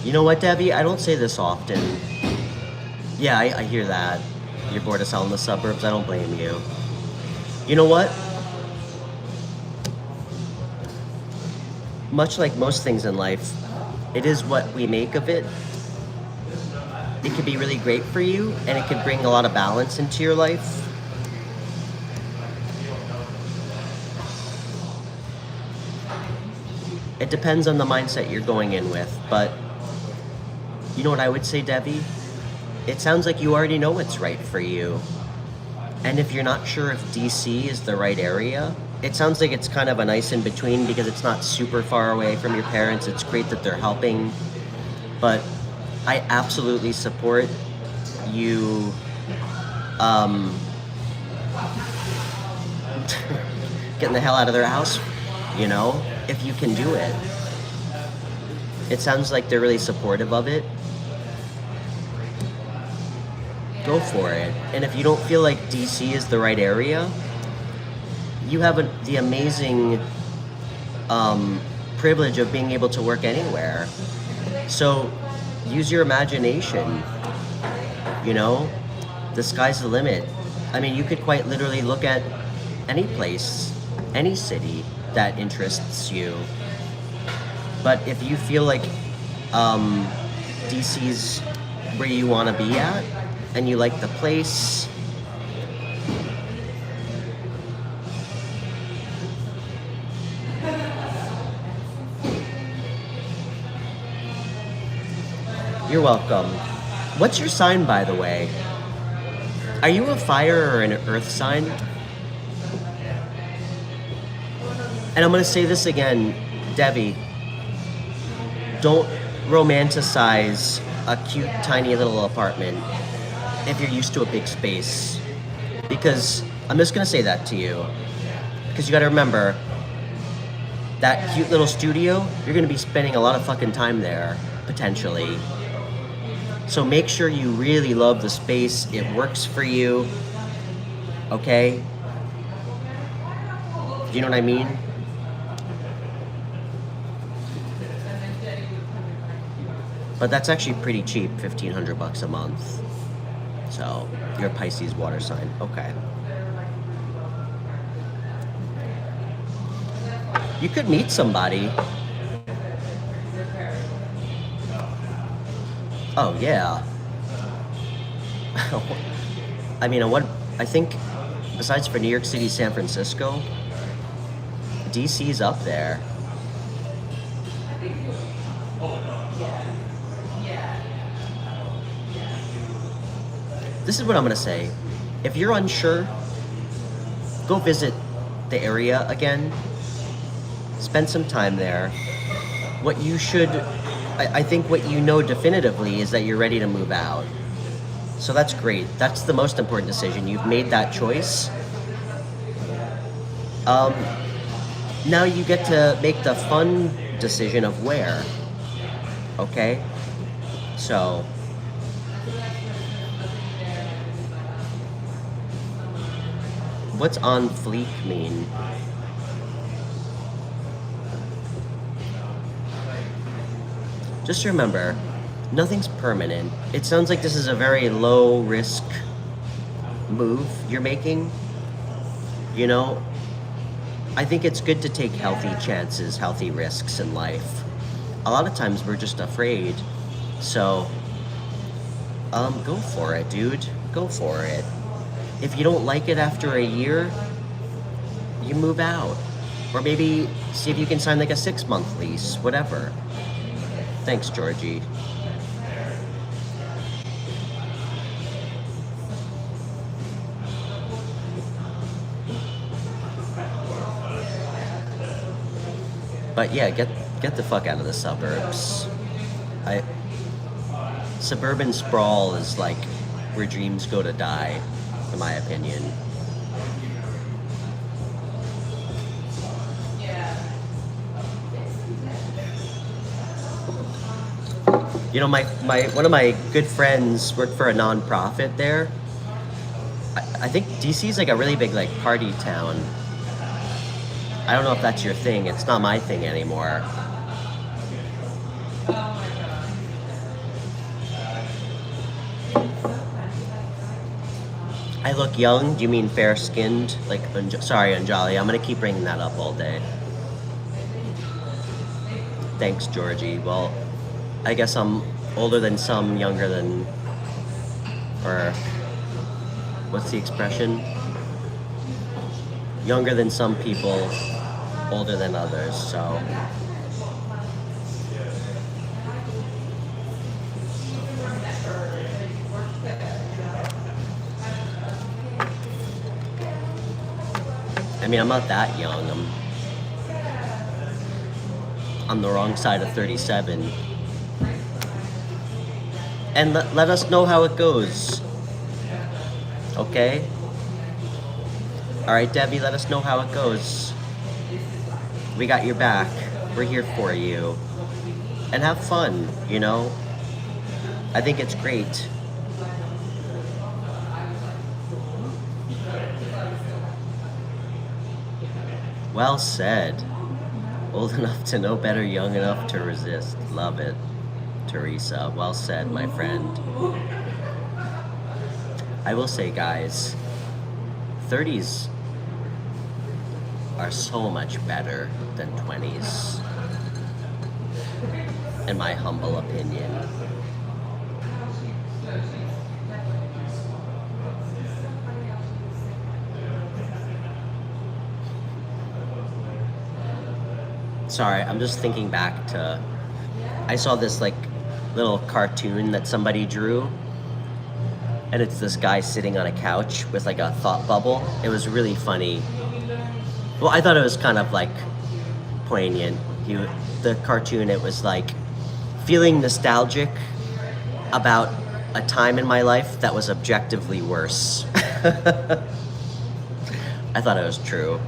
You know what, Debbie? I don't say this often. Yeah, I hear that. You're bored of selling the suburbs. I don't blame you. You know what? Much like most things in life, it is what we make of it. It could be really great for you, and it could bring a lot of balance into your life. It depends on the mindset you're going in with, but you know what I would say, Debbie? It sounds like you already know what's right for you. And if you're not sure if DC is the right area, it sounds like it's kind of a nice in-between because it's not super far away from your parents. It's great that they're helping. But I absolutely support you getting the hell out of their house, you know, if you can do it. It sounds like they're really supportive of it. go for it. And if you don't feel like DC is the right area, you have the amazing privilege of being able to work anywhere. So use your imagination, you know? The sky's the limit. I mean, you could quite literally look at any place, any city that interests you. But if you feel like DC's where you want to be at, and you like the place, you're welcome. What's your sign, by the way? Are you a fire or an earth sign? And I'm going to say this again, Debbie. Don't romanticize a cute, tiny little apartment if you're used to a big space. Because I'm just going to say that to you. Because you got to remember, that cute little studio, you're going to be spending a lot of fucking time there, potentially. So make sure you really love the space. It works for you. Okay? Do you know what I mean? But that's actually pretty cheap, $1,500 a month. So, you're a Pisces water sign. Okay. You could meet somebody. Oh, yeah. I mean, I think, besides for New York City, San Francisco, DC's up there. This is what I'm going to say. If you're unsure, go visit the area again. Spend some time there. What you should, I think what you know definitively is that you're ready to move out. So that's great. That's the most important decision. You've made that choice. Now you get to make the fun decision of where. Okay? So... what's on fleek mean? Just remember, nothing's permanent. It sounds like this is a very low risk move you're making. You know, I think it's good to take healthy chances, healthy risks in life. A lot of times we're just afraid. So, go for it, dude. Go for it. If you don't like it after a year, you move out. Or maybe see if you can sign like a 6-month lease, whatever. Thanks, Georgie. But yeah, get the fuck out of the suburbs. Suburban sprawl is like where dreams go to die. In my opinion. You know, my one of my good friends worked for a non-profit there. I think DC's like a really big like party town. I don't know if that's your thing. It's not my thing anymore. I look young? Do you mean fair-skinned? Like, sorry, Anjali, I'm gonna keep bringing that up all day. Thanks, Georgie. Well, I guess I'm older than some, younger than... or... what's the expression? Younger than some people, older than others, so... I mean, I'm not that young. I'm on the wrong side of 37. And let us know how it goes. Okay? Alright, Debbie, let us know how it goes. We got your back. We're here for you. And have fun, you know? I think it's great. Well said. Old enough to know better, young enough to resist. Love it. Teresa, well said, my friend. I will say, guys, 30s are so much better than 20s, in my humble opinion. Sorry, I'm just thinking back to, I saw this like little cartoon that somebody drew, and it's this guy sitting on a couch with like a thought bubble. It was really funny. Well, I thought it was kind of like poignant. The cartoon, it was like feeling nostalgic about a time in my life that was objectively worse. I thought it was true.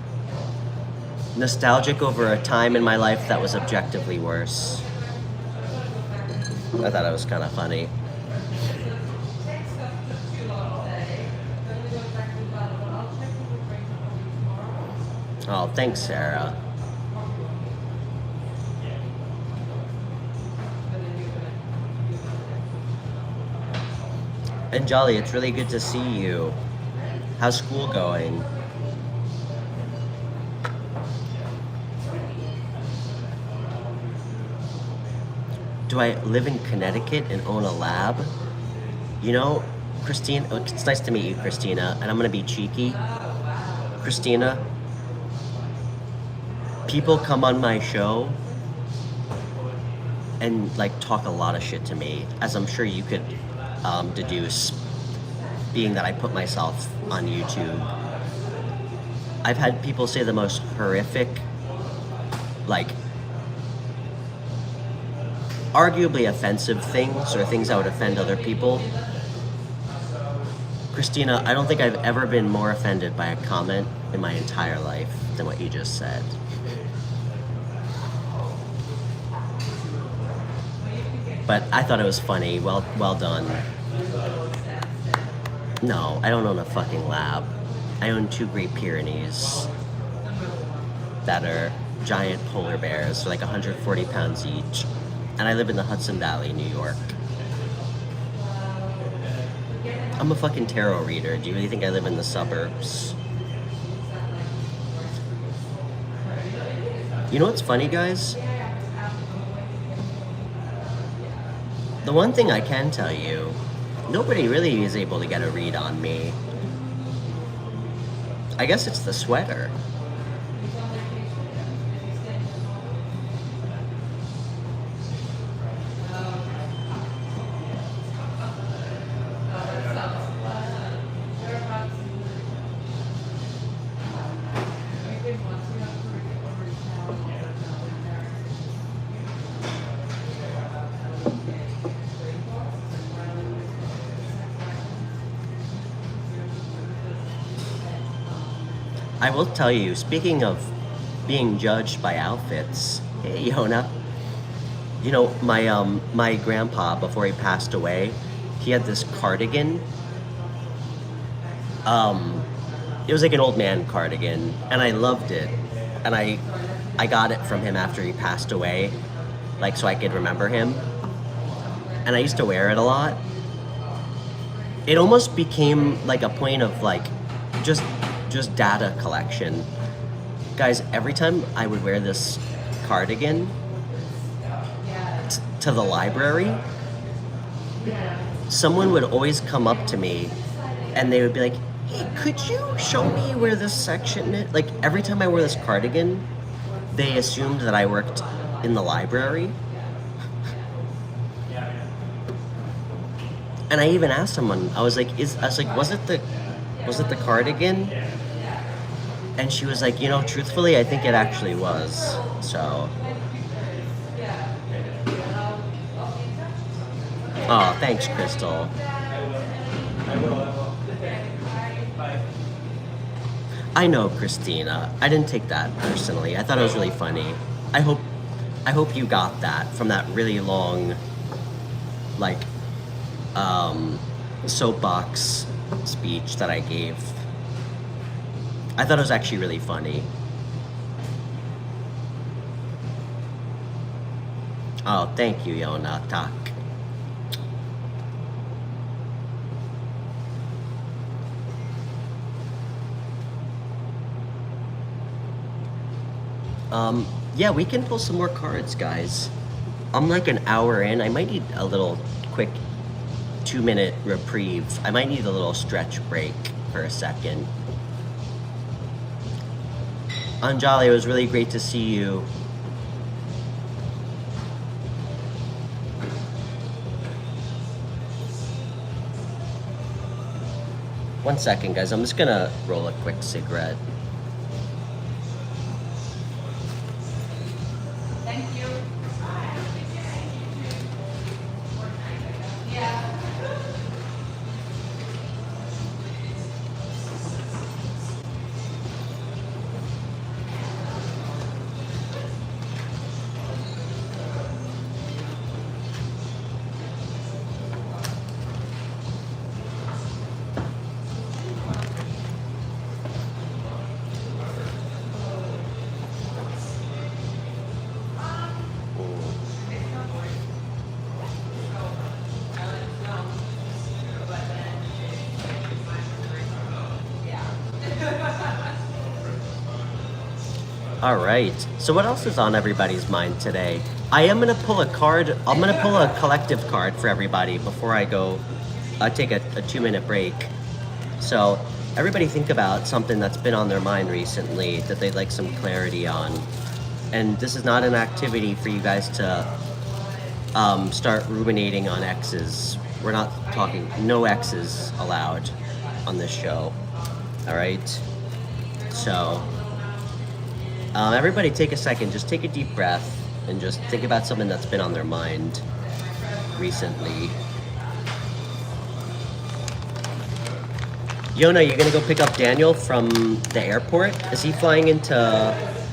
Nostalgic over a time in my life that was objectively worse. I thought it was kind of funny. Oh, thanks, Sarah. And Jolly, it's really good to see you. How's school going? Do I live in Connecticut and own a lab? You know, Christine, it's nice to meet you, Christina, and I'm gonna be cheeky. Christina, people come on my show and like talk a lot of shit to me, as I'm sure you could deduce, being that I put myself on YouTube. I've had people say the most horrific, like, arguably offensive things, or things that would offend other people. Christina, I don't think I've ever been more offended by a comment in my entire life than what you just said. But I thought it was funny. Well done. No, I don't own a fucking lab. I own 2 Great Pyrenees that are giant polar bears, like 140 pounds each. And I live in the Hudson Valley, New York. I'm a fucking tarot reader. Do you really think I live in the suburbs? You know what's funny, guys? The one thing I can tell you, nobody really is able to get a read on me. I guess it's the sweater. I will tell you, speaking of being judged by outfits, hey, Yona, you know, my grandpa, before he passed away, he had this cardigan. It was like an old man cardigan, and I loved it. And I got it from him after he passed away, like, so I could remember him. And I used to wear it a lot. It almost became like a point of like, just data collection. Guys, every time I would wear this cardigan to the library, someone would always come up to me and they would be like, hey, could you show me where this section is? Like, every time I wore this cardigan, they assumed that I worked in the library. And I even asked someone, I was like, was it the cardigan? And she was like, you know, truthfully, I think it actually was. So. Oh, thanks, Crystal. I know, Christina. I didn't take that personally. I thought it was really funny. I hope you got that from that really long, like, soapbox speech that I gave. I thought it was actually really funny. Oh, thank you, Yona Tak. Yeah, we can pull some more cards, guys. I'm like an hour in. I might need a little quick 2-minute reprieve. I might need a little stretch break for a second. Anjali, it was really great to see you. One second, guys. I'm just gonna roll a quick cigarette. Thank you. All right. So what else is on everybody's mind today? I am gonna pull a card. I'm gonna pull a collective card for everybody before I go take a 2-minute break. So everybody think about something that's been on their mind recently that they'd like some clarity on. And this is not an activity for you guys to start ruminating on exes. We're not talking, no exes allowed on this show. All right. So everybody take a second, just take a deep breath and just think about something that's been on their mind recently. Yona, you gonna go pick up Daniel from the airport? Is he flying into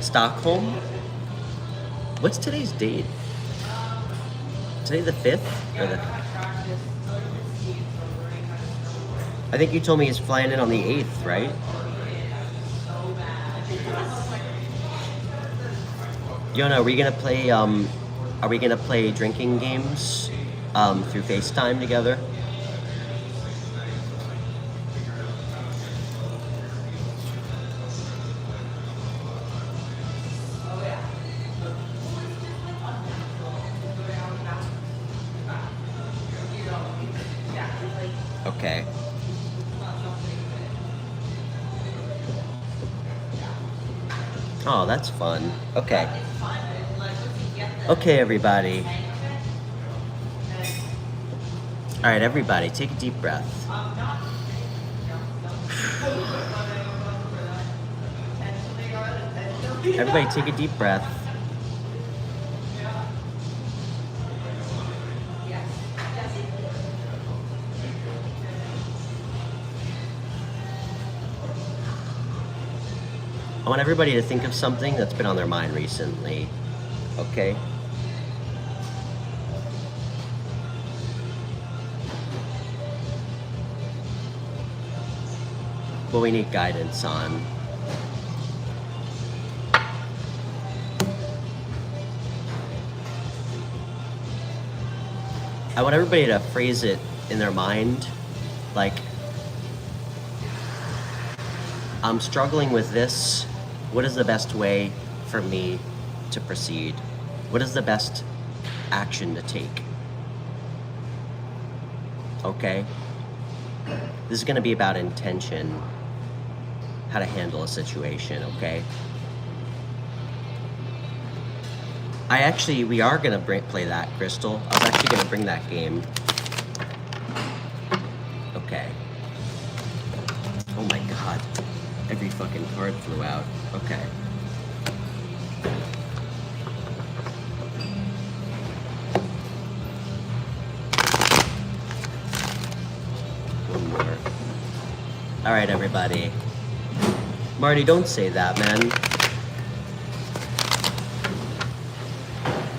Stockholm? What's today's date? Today the 5th? Or I think you told me he's flying in on the 8th, right? Yona, are we gonna play drinking games through FaceTime together? Okay. Oh, that's fun. Okay. Okay, everybody. All right, everybody, take a deep breath. Everybody, take a deep breath. I want everybody to think of something that's been on their mind recently, okay? What we need guidance on. I want everybody to phrase it in their mind, like, I'm struggling with this. What is the best way for me to proceed? What is the best action to take? Okay? This is gonna be about intention, how to handle a situation, okay? We are gonna play that, Crystal. I was actually gonna bring that game. Okay. Oh my God. Every fucking card flew out. Okay. One more. All right, everybody. Marty, don't say that, man.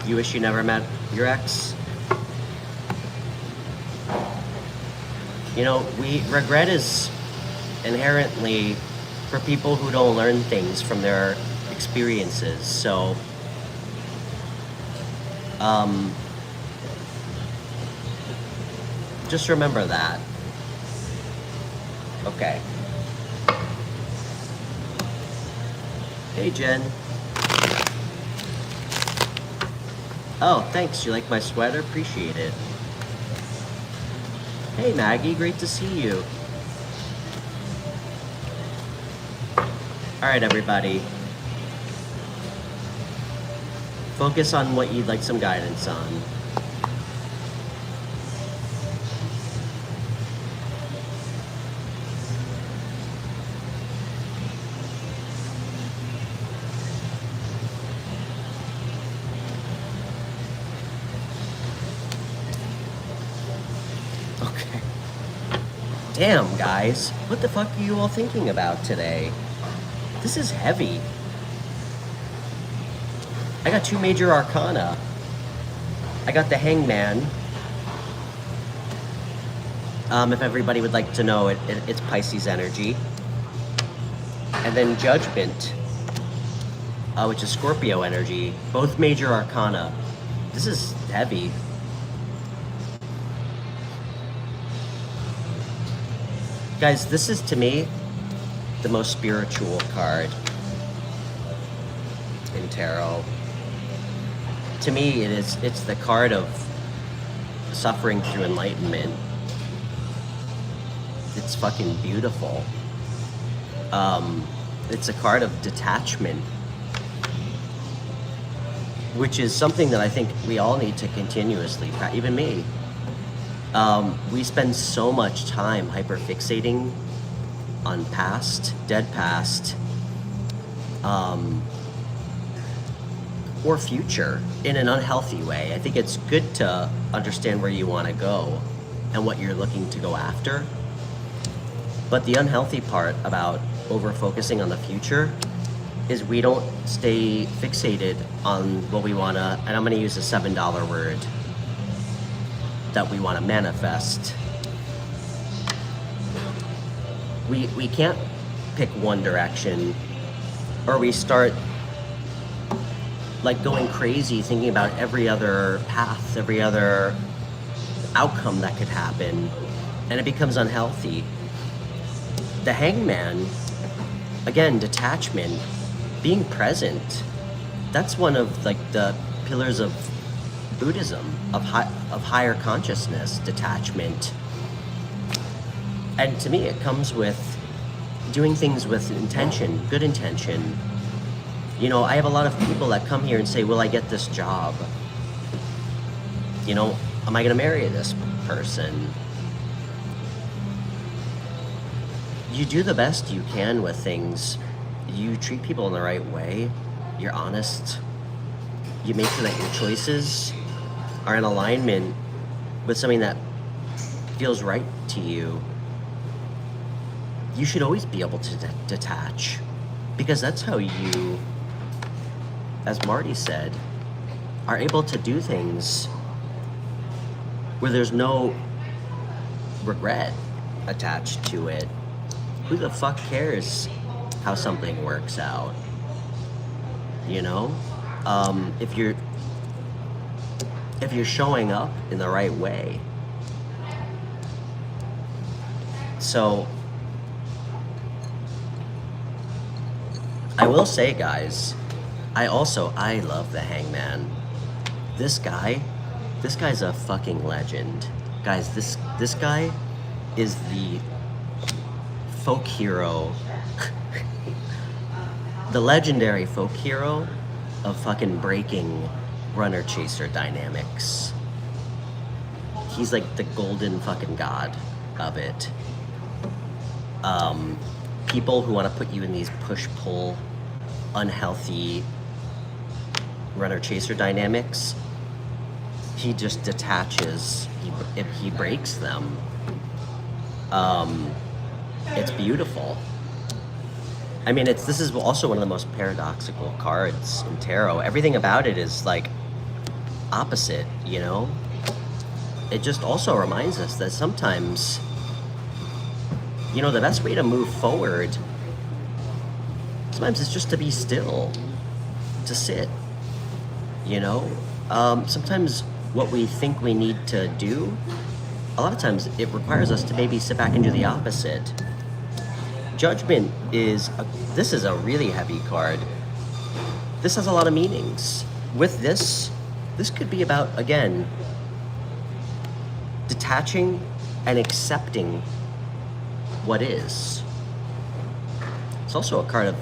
You wish you never met your ex? You know, regret is inherently for people who don't learn things from their experiences. So Just remember that. Okay. Hey, Jen. Oh, thanks. You like my sweater? Appreciate it. Hey, Maggie. Great to see you. All right, everybody. Focus on what you'd like some guidance on. Okay. Damn, guys. What the fuck are you all thinking about today? This is heavy. I got 2 major arcana. I got the Hangman. If everybody would like to know, it's Pisces energy. And then Judgment, which is Scorpio energy. Both major arcana. This is heavy. Guys, this is, to me, the most spiritual card in tarot. To me, it's the card of suffering through enlightenment. It's fucking beautiful. It's a card of detachment, which is something that I think we all need to continuously practice, even me. We spend so much time hyperfixating on past, dead past, or future in an unhealthy way. I think it's good to understand where you want to go and what you're looking to go after. But the unhealthy part about over-focusing on the future is we don't stay fixated on what we want to, and I'm going to use a $7 word, that we want to manifest. We can't pick one direction, or we start like going crazy thinking about every other path, every other outcome that could happen, and it becomes unhealthy. The Hangman, again, detachment, being present, that's one of like the pillars of Buddhism, of higher consciousness, detachment. And to me, it comes with doing things with intention, good intention. You know, I have a lot of people that come here and say, will I get this job? You know, am I gonna marry this person? You do the best you can with things. You treat people in the right way. You're honest. You make sure that your choices are in alignment with something that feels right to you. You should always be able to detach, because that's how you, as Marty said, are able to do things where there's no regret attached to it. Who the fuck cares how something works out? You know? If you're showing up in the right way. So I will say, guys, I love the Hangman. This guy's a fucking legend. Guys, this guy is the folk hero, the legendary folk hero of fucking breaking runner chaser dynamics. He's like the golden fucking god of it. People who want to put you in these push-pull, unhealthy runner chaser dynamics, he just detaches, he breaks them. It's beautiful. I mean, this is also one of the most paradoxical cards in tarot. Everything about it is like opposite, you know? It just also reminds us that sometimes, you know, the best way to move forward, sometimes it's just to be still, to sit, you know? Sometimes what we think we need to do, a lot of times it requires us to maybe sit back and do the opposite. Judgment this is a really heavy card. This has a lot of meanings. With this could be about, again, detaching and accepting what is. It's also a card of,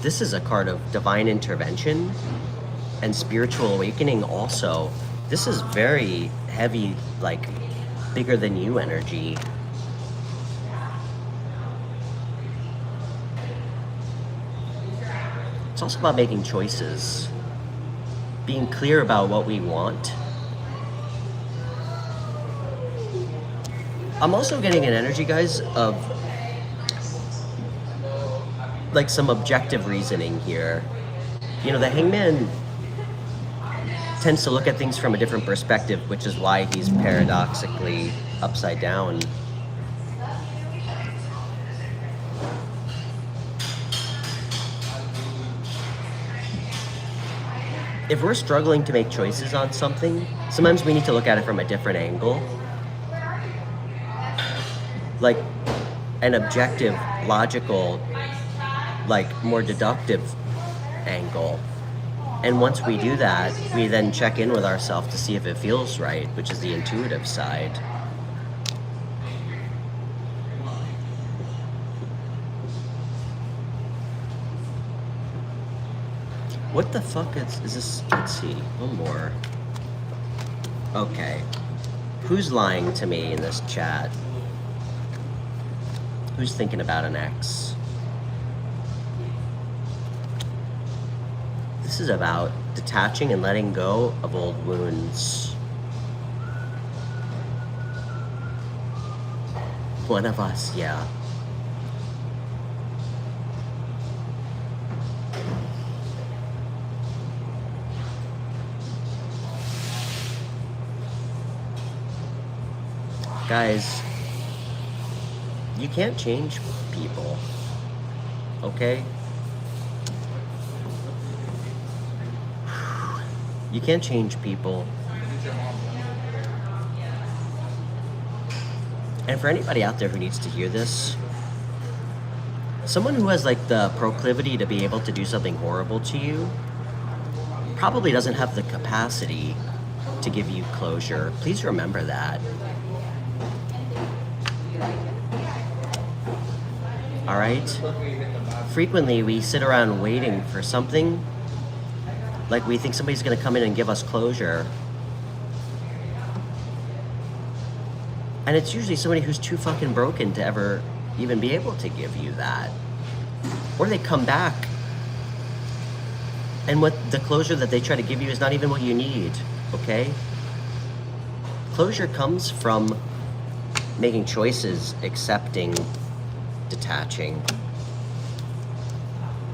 this is a card of divine intervention and spiritual awakening also. This is very heavy, like bigger than you energy. It's also about making choices, being clear about what we want. I'm also getting an energy, guys, of like some objective reasoning here. You know, the Hangman tends to look at things from a different perspective, which is why he's paradoxically upside down. If we're struggling to make choices on something, sometimes we need to look at it from a different angle. Like an objective, logical, like more deductive angle. And once we do that, we then check in with ourselves to see if it feels right, which is the intuitive side. What the fuck is this? Let's see, one more. Okay. Who's lying to me in this chat? Who's thinking about an ex? This is about detaching and letting go of old wounds. One of us, yeah. Guys, you can't change people, okay? You can't change people. And for anybody out there who needs to hear this, someone who has like the proclivity to be able to do something horrible to you probably doesn't have the capacity to give you closure. Please remember that. All right? Frequently, we sit around waiting for something, like we think somebody's gonna come in and give us closure. And it's usually somebody who's too fucking broken to ever even be able to give you that. Or they come back, and what the closure that they try to give you is not even what you need, okay? Closure comes from making choices, accepting, detaching.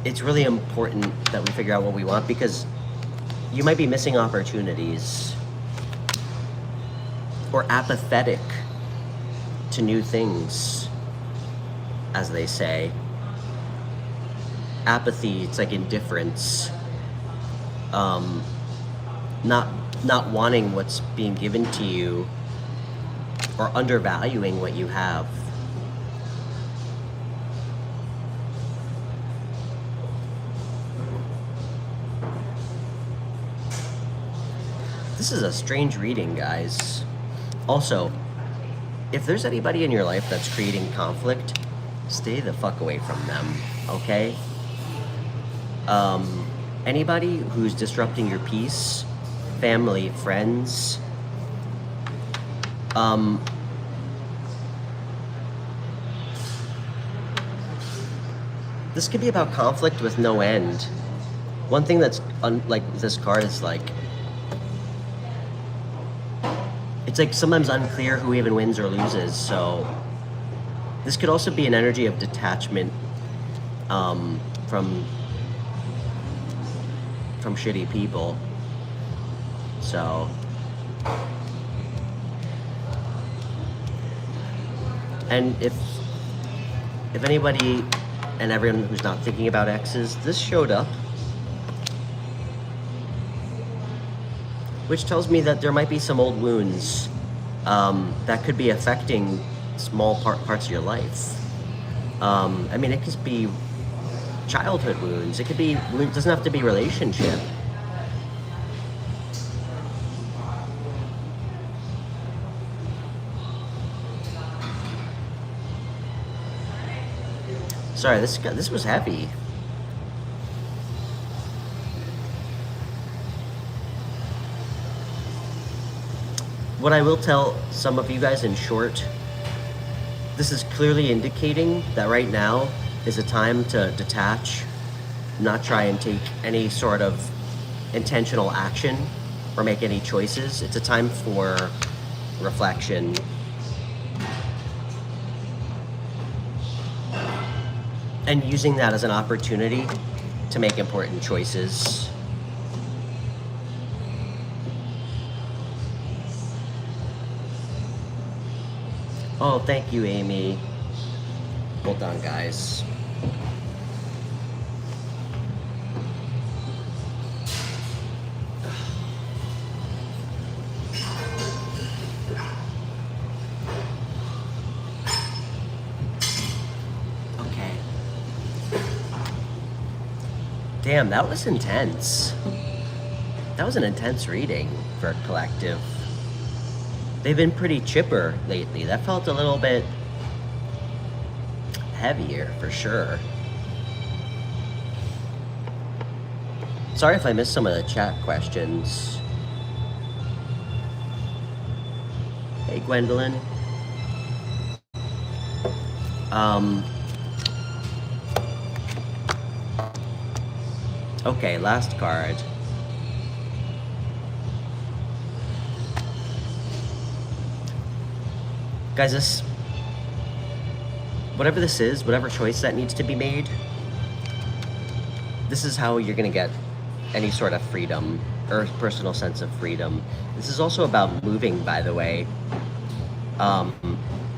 It's really important that we figure out what we want, because you might be missing opportunities or apathetic to new things, as they say. Apathy, it's like indifference. Not wanting what's being given to you or undervaluing what you have. This is a strange reading, guys. Also, if there's anybody in your life that's creating conflict, stay the fuck away from them, okay? Anybody who's disrupting your peace, family, friends, this could be about conflict with no end. One thing that's like this card is like, it's like sometimes unclear who even wins or loses. So this could also be an energy of detachment from shitty people. So and if anybody and everyone who's not thinking about exes, this showed up. which tells me that there might be some old wounds that could be affecting small parts of your life. I mean, it could be childhood wounds. It doesn't have to be relationship. Sorry, this was heavy. What I will tell some of you guys in short, this is clearly indicating that right now is a time to detach, not try and take any sort of intentional action or make any choices. It's a time for reflection. And using that as an opportunity to make important choices. Oh, thank you, Amy. Hold on, guys. Okay. Damn, that was intense. That was an intense reading for a collective. They've been pretty chipper lately. That felt a little bit heavier, for sure. Sorry if I missed some of the chat questions. Hey, Gwendolyn. Okay, last card. Guys, whatever this is, whatever choice that needs to be made, this is how you're gonna get any sort of freedom or personal sense of freedom. This is also about moving, by the way.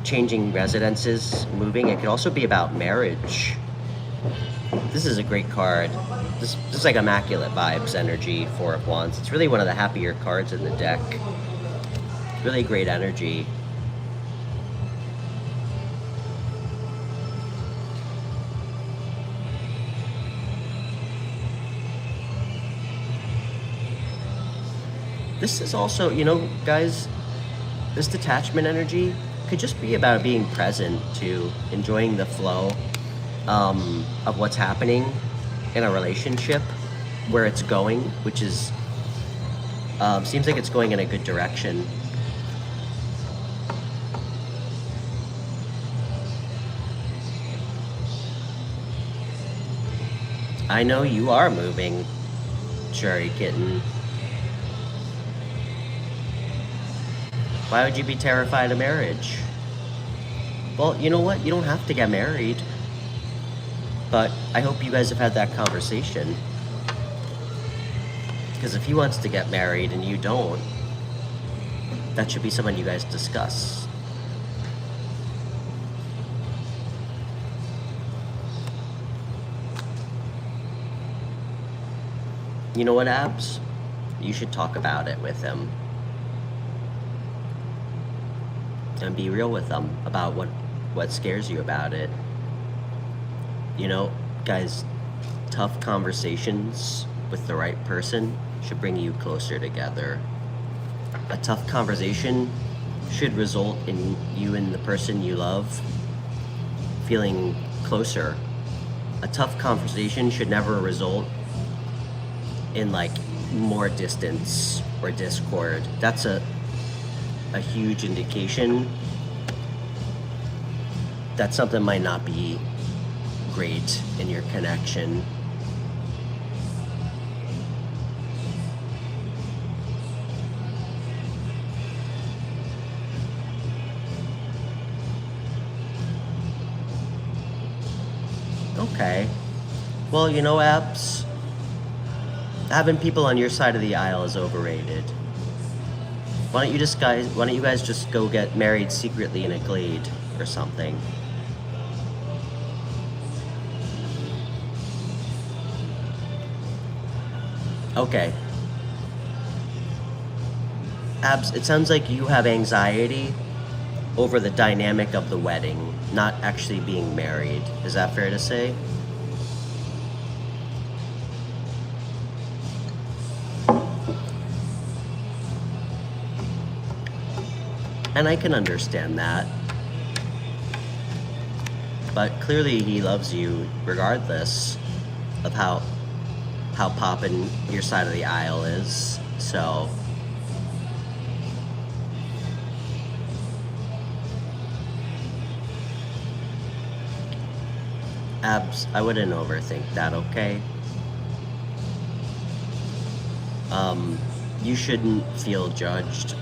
Changing residences, moving. It could also be about marriage. This is a great card. This is like immaculate vibes energy, Four of Wands. It's really one of the happier cards in the deck. Really great energy. This is also, you know, guys, this detachment energy could just be about being present to enjoying the flow of what's happening in a relationship, where it's going, which is, seems like it's going in a good direction. I know you are moving, Cherry Kitten. Why would you be terrified of marriage? Well, you know what? You don't have to get married. But I hope you guys have had that conversation. Because if he wants to get married and you don't, that should be someone you guys discuss. You know what, Abs? You should talk about it with him. And be real with them about what scares you about it. You know, guys, tough conversations with the right person should bring you closer together. A tough conversation should result in you and the person you love feeling closer. A tough conversation should never result in like more distance or discord. That's a huge indication that something might not be great in your connection. Okay. Well, you know, Abs, having people on your side of the aisle is overrated. Why don't you guys just go get married secretly in a glade or something? Okay. Abs, it sounds like you have anxiety over the dynamic of the wedding, not actually being married. Is that fair to say? And I can understand that. But clearly he loves you regardless of how poppin' your side of the aisle is. So Abs, I wouldn't overthink that, okay? You shouldn't feel judged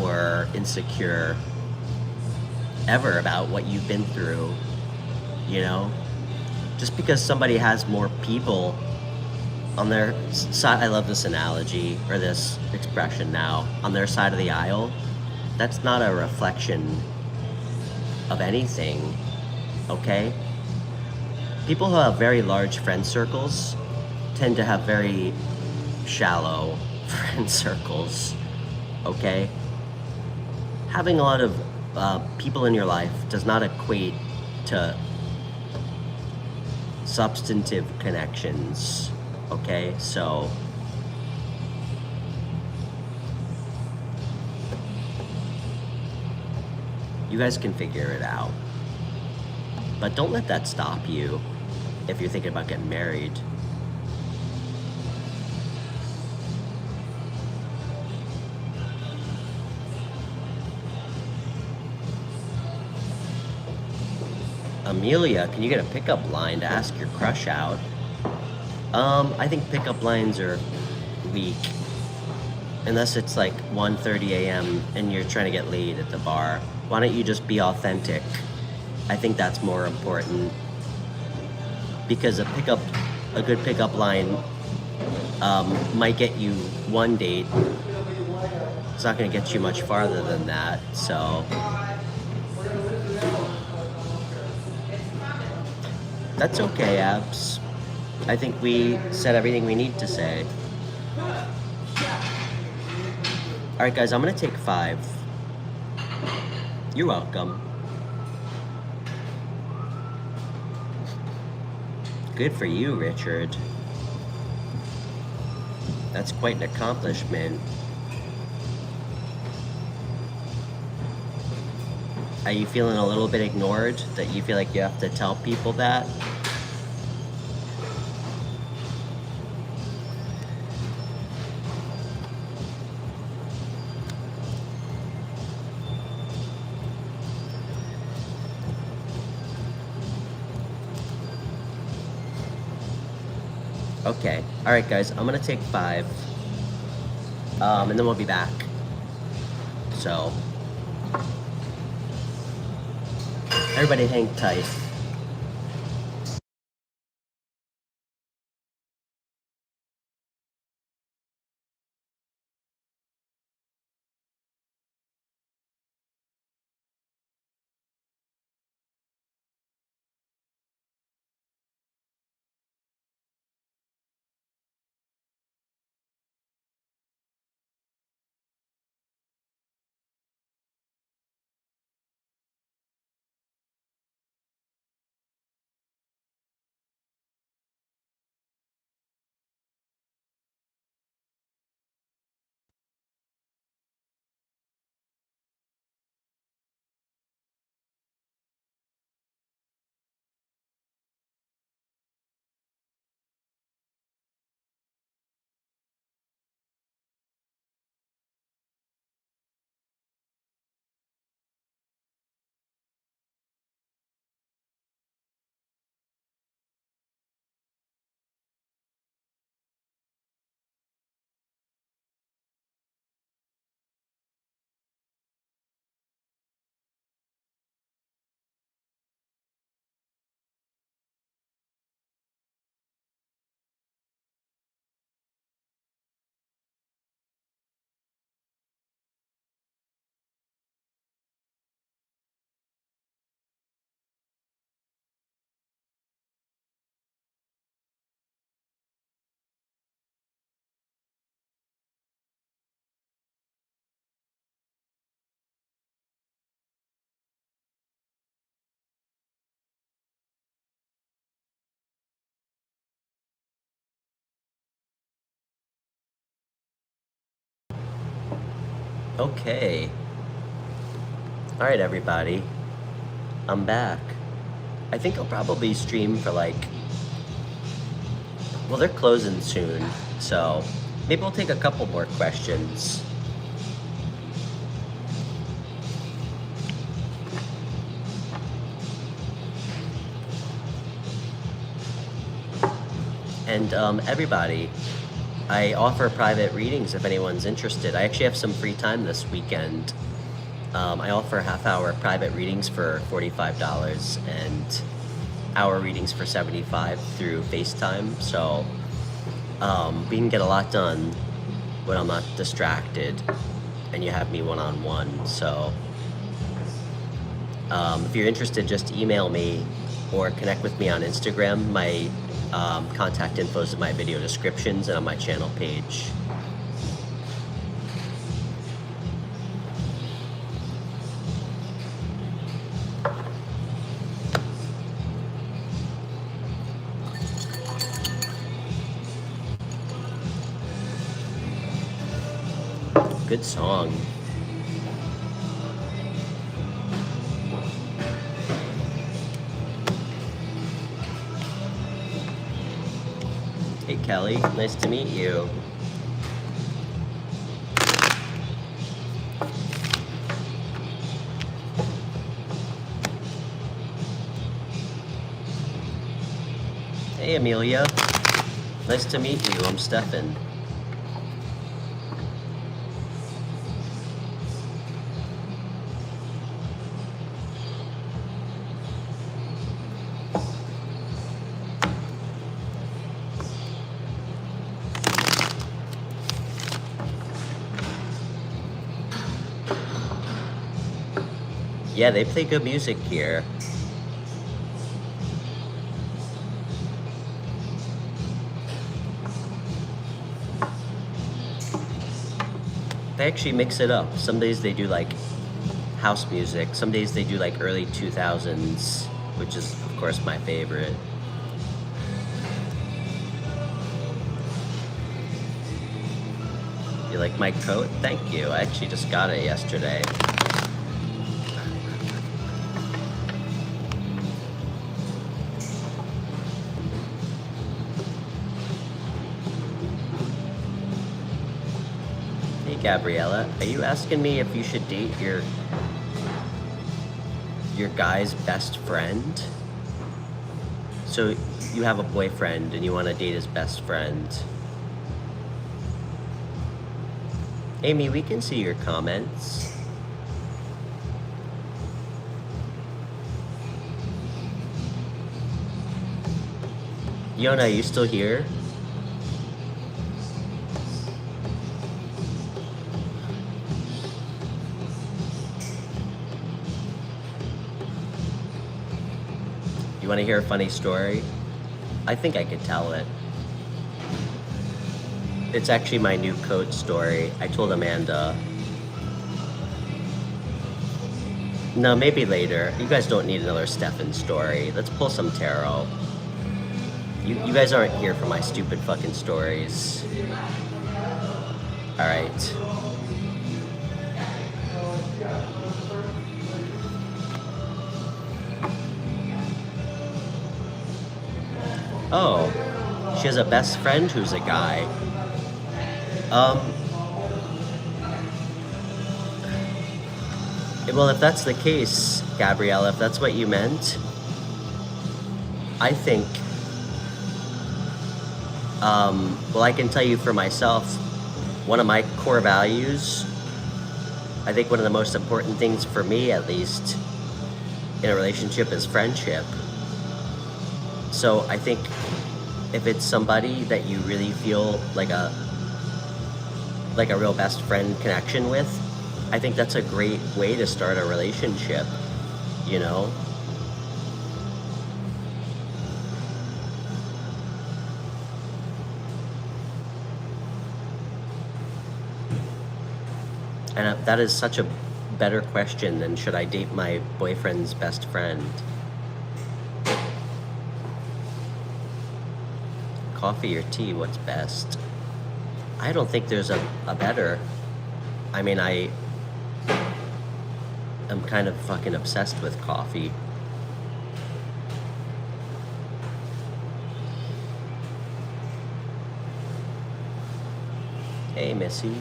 or insecure ever about what you've been through, you know? Just because somebody has more people on their side, I love this analogy, or this expression now, on their side of the aisle, that's not a reflection of anything, okay? People who have very large friend circles tend to have very shallow friend circles, okay? Having a lot of people in your life does not equate to substantive connections, okay? So you guys can figure it out. But don't let that stop you if you're thinking about getting married. Amelia, can you get a pickup line to ask your crush out? I think pickup lines are weak. Unless it's like 1:30 a.m. and you're trying to get laid at the bar. Why don't you just be authentic? I think that's more important. Because a good pickup line might get you one date. It's not gonna get you much farther than that, so. That's okay, Abs. I think we said everything we need to say. Alright guys, I'm gonna take 5. You're welcome. Good for you, Richard. That's quite an accomplishment. Are you feeling a little bit ignored? That you feel like you have to tell people that? Okay. Alright guys, I'm gonna take 5. And then we'll be back. So everybody hang tight. Okay. Alright, everybody. I'm back. I think I'll probably stream for like... Well, they're closing soon, so maybe we'll take a couple more questions. And everybody, I offer private readings if anyone's interested. I actually have some free time this weekend. I offer half-hour private readings for $45 and hour readings for $75 through Facetime. So we can get a lot done when I'm not distracted and you have me one-on-one. So if you're interested, just email me or connect with me on Instagram. My contact info is in my video descriptions and on my channel page. Good song. Hey Kelly, nice to meet you. Hey Amelia, nice to meet you. I'm Stefan. Yeah, they play good music here. They actually mix it up. Some days they do like house music. Some days they do like early 2000s, which is of course my favorite. You like my coat? Thank you. I actually just got it yesterday. Gabriella, are you asking me if you should date your guy's best friend? So you have a boyfriend and you want to date his best friend. Amy, we can see your comments. Yona, are you still here? You want to hear a funny story? I think I could tell it. It's actually my new coat story. I told Amanda. No, maybe later. You guys don't need another Stefan story. Let's pull some tarot. You guys aren't here for my stupid fucking stories. Alright. Oh, she has a best friend who's a guy. Well, if that's the case, Gabriella, if that's what you meant, I think, well, I can tell you for myself, one of my core values, I think one of the most important things for me, at least, in a relationship is friendship. So I think if it's somebody that you really feel like a real best friend connection with, I think that's a great way to start a relationship, you know? And that is such a better question than should I date my boyfriend's best friend? Coffee or tea, what's best? I don't think there's a better. I mean, I I'm kind of fucking obsessed with coffee. Hey, Missy.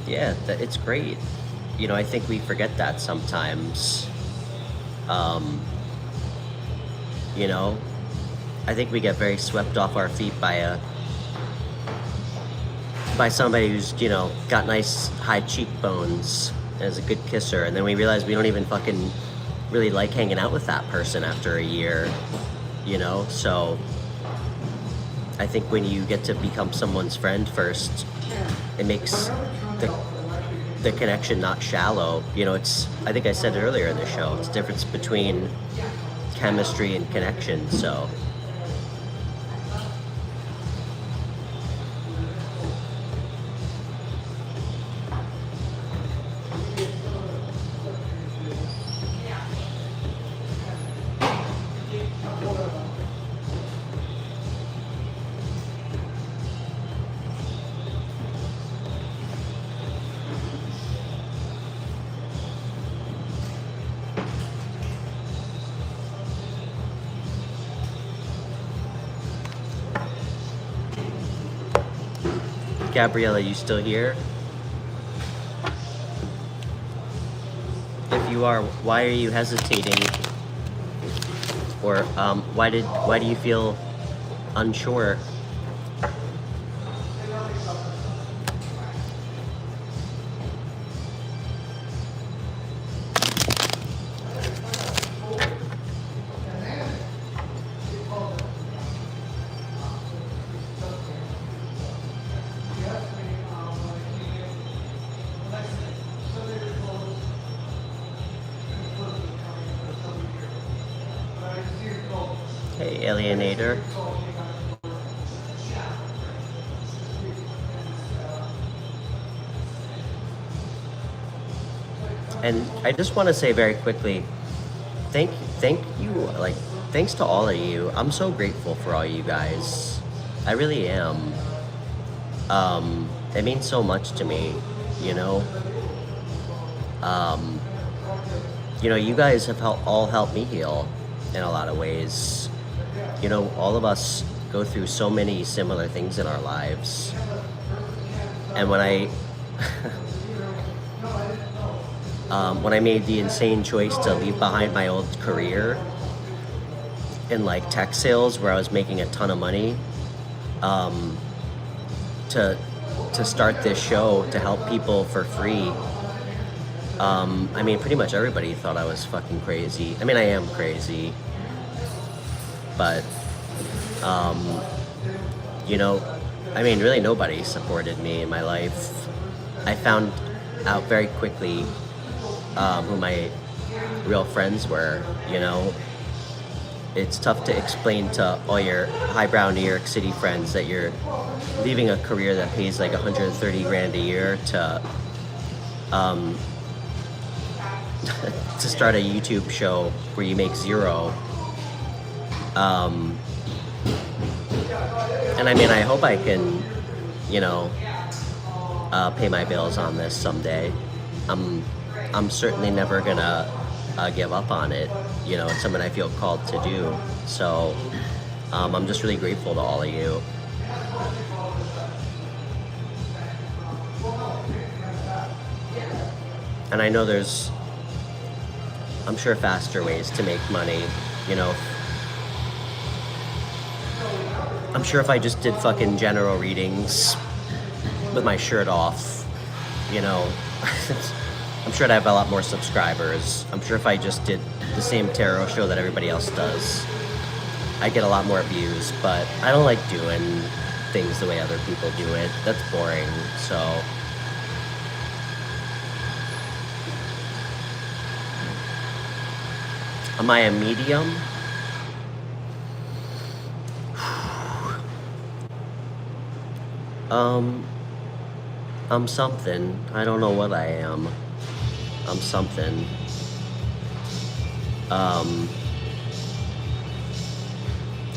Yeah, it's great. You know, I think we forget that sometimes. You know, I think we get very swept off our feet by somebody who's, you know, got nice high cheekbones and is a good kisser, and then we realize we don't even fucking really like hanging out with that person after a year, you know? So I think when you get to become someone's friend first, it makes the connection not shallow. You know, it's, I think I said it earlier in the show, it's the difference between chemistry and connection, so. Gabriella, you still here? If you are, why are you hesitating? Or why do you feel unsure? Hey, Alienator. And I just want to say very quickly, thank you, like, thanks to all of you. I'm so grateful for all you guys. I really am. It means so much to me, you know. You know, you guys have all helped me heal in a lot of ways. You know, all of us go through so many similar things in our lives. And when I when I made the insane choice to leave behind my old career in like tech sales where I was making a ton of money, to start this show to help people for free, I mean, pretty much everybody thought I was fucking crazy. I mean, I am crazy. But, you know, I mean, really nobody supported me in my life. I found out very quickly who my real friends were, you know. It's tough to explain to all your highbrow New York City friends that you're leaving a career that pays like 130 grand a year to to start a YouTube show where you make zero. And I mean, I hope I can, you know, pay my bills on this someday. I'm certainly never gonna give up on it. You know, it's something I feel called to do. So I'm just really grateful to all of you. And I know I'm sure faster ways to make money, you know. I'm sure if I just did fucking general readings with my shirt off, you know, I'm sure I'd have a lot more subscribers. I'm sure if I just did the same tarot show that everybody else does, I'd get a lot more views, but I don't like doing things the way other people do it. That's boring, so. Am I a medium? I'm something. I don't know what I am. I'm something.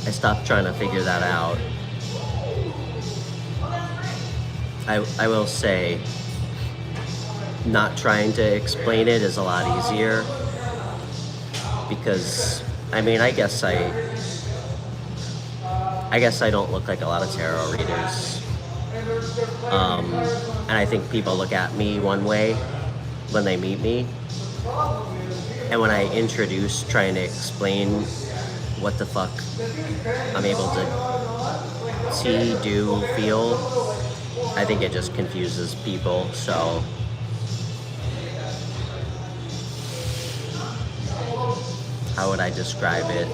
I stopped trying to figure that out. I will say, not trying to explain it is a lot easier, because I mean, I guess I don't look like a lot of tarot readers, and I think people look at me one way when they meet me, and when I introduce trying to explain what the fuck I'm able to see, do, feel, I think it just confuses people. So how would I describe it?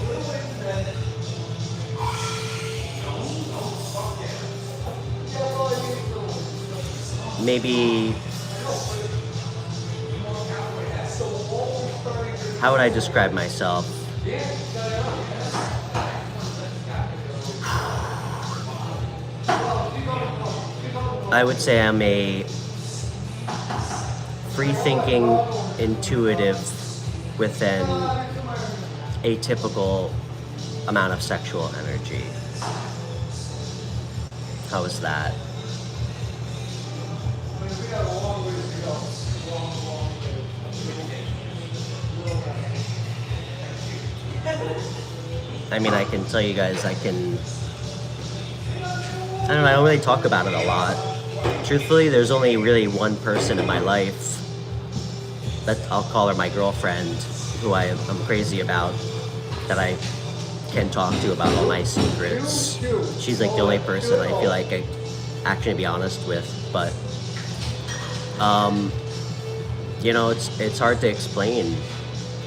Maybe, how would I describe myself? I would say I'm a free-thinking, intuitive with an atypical amount of sexual energy. How is that? I mean, I can tell you guys, I don't know, I don't really talk about it a lot. Truthfully, there's only really one person in my life that I'll call her my girlfriend, who I'm crazy about, that I can talk to about all my secrets. She's like the only person I feel like I actually be honest with, but you know, it's hard to explain,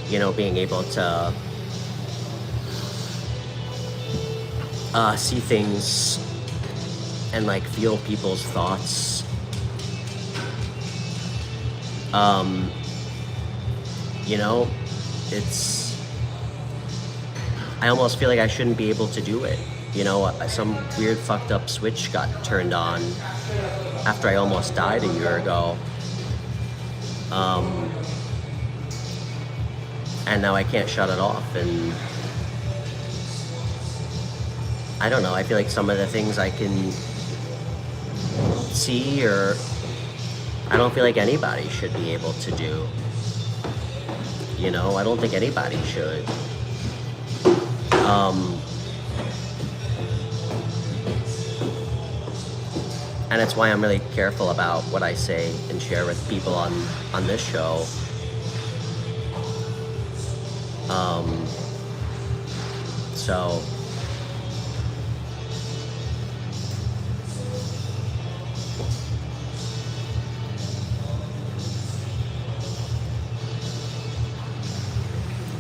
you know, being able to see things and like feel people's thoughts. You know, I almost feel like I shouldn't be able to do it. You know, some weird fucked up switch got turned on after I almost died a year ago. And now I can't shut it off, and I don't know, I feel like some of the things I can see, or I don't feel like anybody should be able to do. You know, I don't think anybody should. And it's why I'm really careful about what I say and share with people on this show. So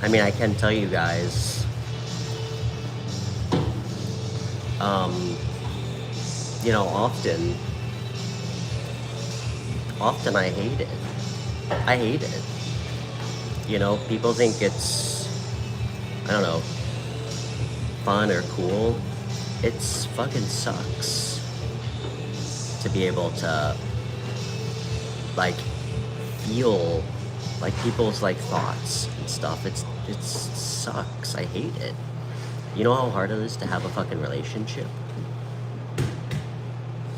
I mean, I can tell you guys, you know, often I hate it. I hate it. You know, people think it's, I don't know, fun or cool. It's fucking sucks to be able to, like, feel like people's like thoughts and stuff. It sucks. I hate it. You know how hard it is to have a fucking relationship?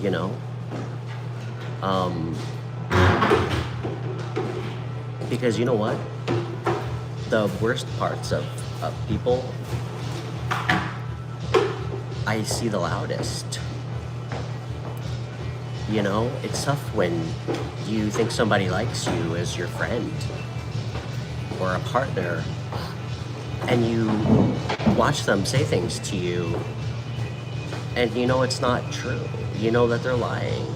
You know? Because you know what? The worst parts of people, I see the loudest. You know, it's tough when you think somebody likes you as your friend or a partner, and you watch them say things to you, and you know it's not true. You know that they're lying.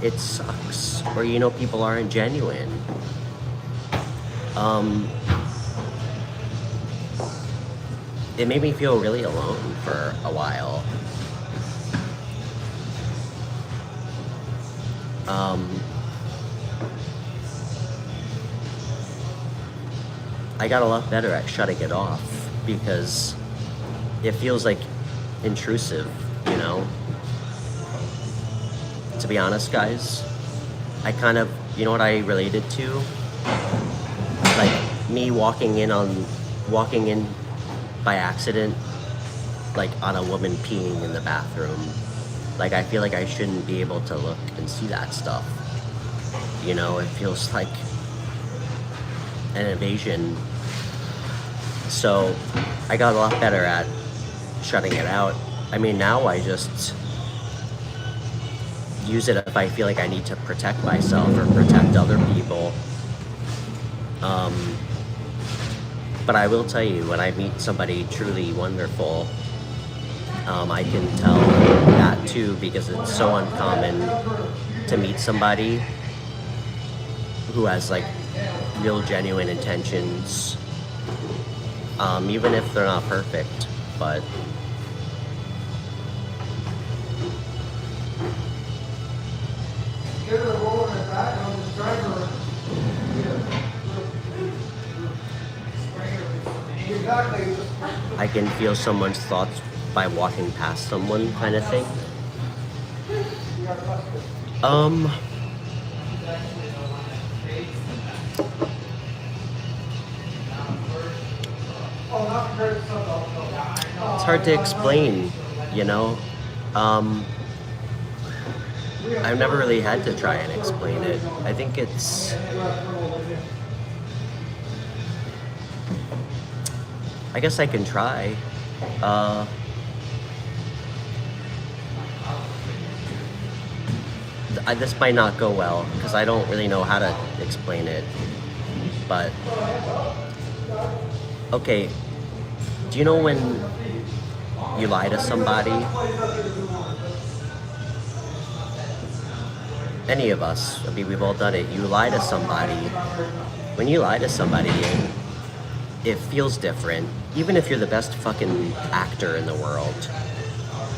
It sucks. Or you know people aren't genuine. It made me feel really alone for a while. I got a lot better at shutting it off, because it feels like intrusive, you know? To be honest, guys, I kind of, you know what I related to? Like me walking in by accident like on a woman peeing in the bathroom. Like, I feel like I shouldn't be able to look and see that stuff. You know, it feels like an invasion. So I got a lot better at shutting it out. I mean, now I just use it if I feel like I need to protect myself or protect other people. But I will tell you, when I meet somebody truly wonderful, I can tell that too, because it's so uncommon to meet somebody who has like real genuine intentions, even if they're not perfect. But I can feel someone's thoughts by walking past someone, kind of thing. It's hard to explain, you know. I've never really had to try and explain it. I think it's... I guess I can try. This might not go well, because I don't really know how to explain it. But... Okay. Do you know when you lie to somebody? Any of us, I mean, we've all done it. You lie to somebody. When you lie to somebody, it feels different. Even if you're the best fucking actor in the world,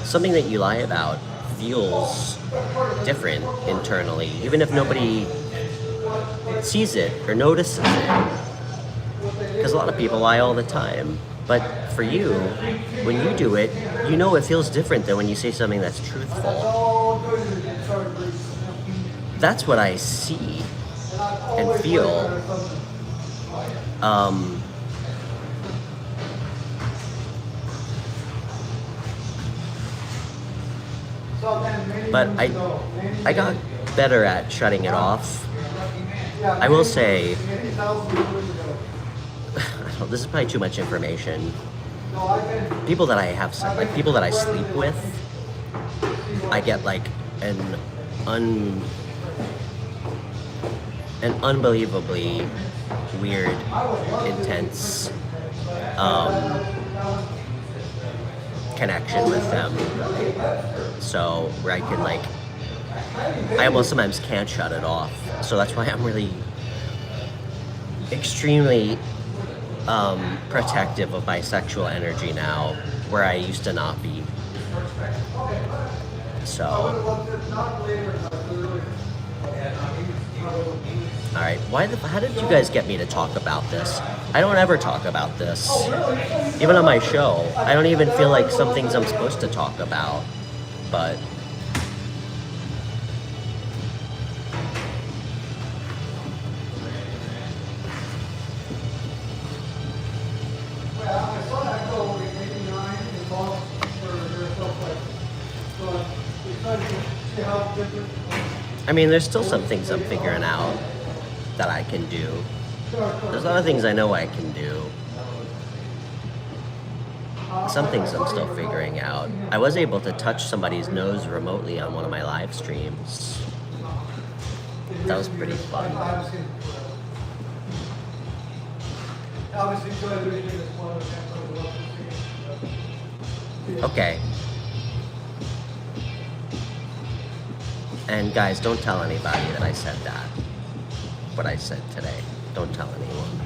something that you lie about feels different internally, even if nobody sees it or notices it. Because a lot of people lie all the time. But for you, when you do it, you know it feels different than when you say something that's truthful. That's what I see and feel. But I got better at shutting it off. I will say, this is probably too much information. People that I have, like people that I sleep with, I get like an unbelievably weird, intense connection with them. So where I can like, I almost sometimes can't shut it off. So that's why I'm really extremely protective of my sexual energy now, where I used to not be. So, alright, how did you guys get me to talk about this? I don't ever talk about this. Even on my show, I don't even feel like some things I'm supposed to talk about, but... I mean, there's still some things I'm figuring out that I can do. There's a lot of things I know I can do. Some things I'm still figuring out. I was able to touch somebody's nose remotely on one of my live streams. That was pretty fun. Okay. And guys, don't tell anybody that I said that. What I said today. Don't tell anyone.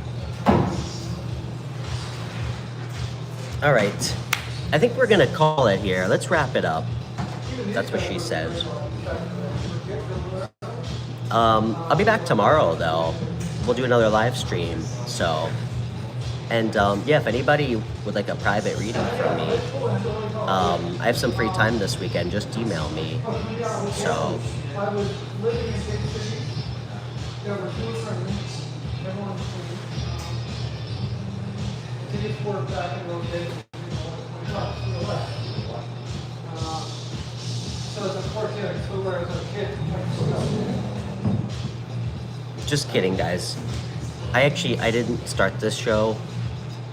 Alright. I think we're gonna call it here. Let's wrap it up. That's what she says. I'll be back tomorrow though. We'll do another live stream. So, and yeah, if anybody would like a private reading from me, I have some free time this weekend. Just email me. So. Just kidding, guys. I didn't start this show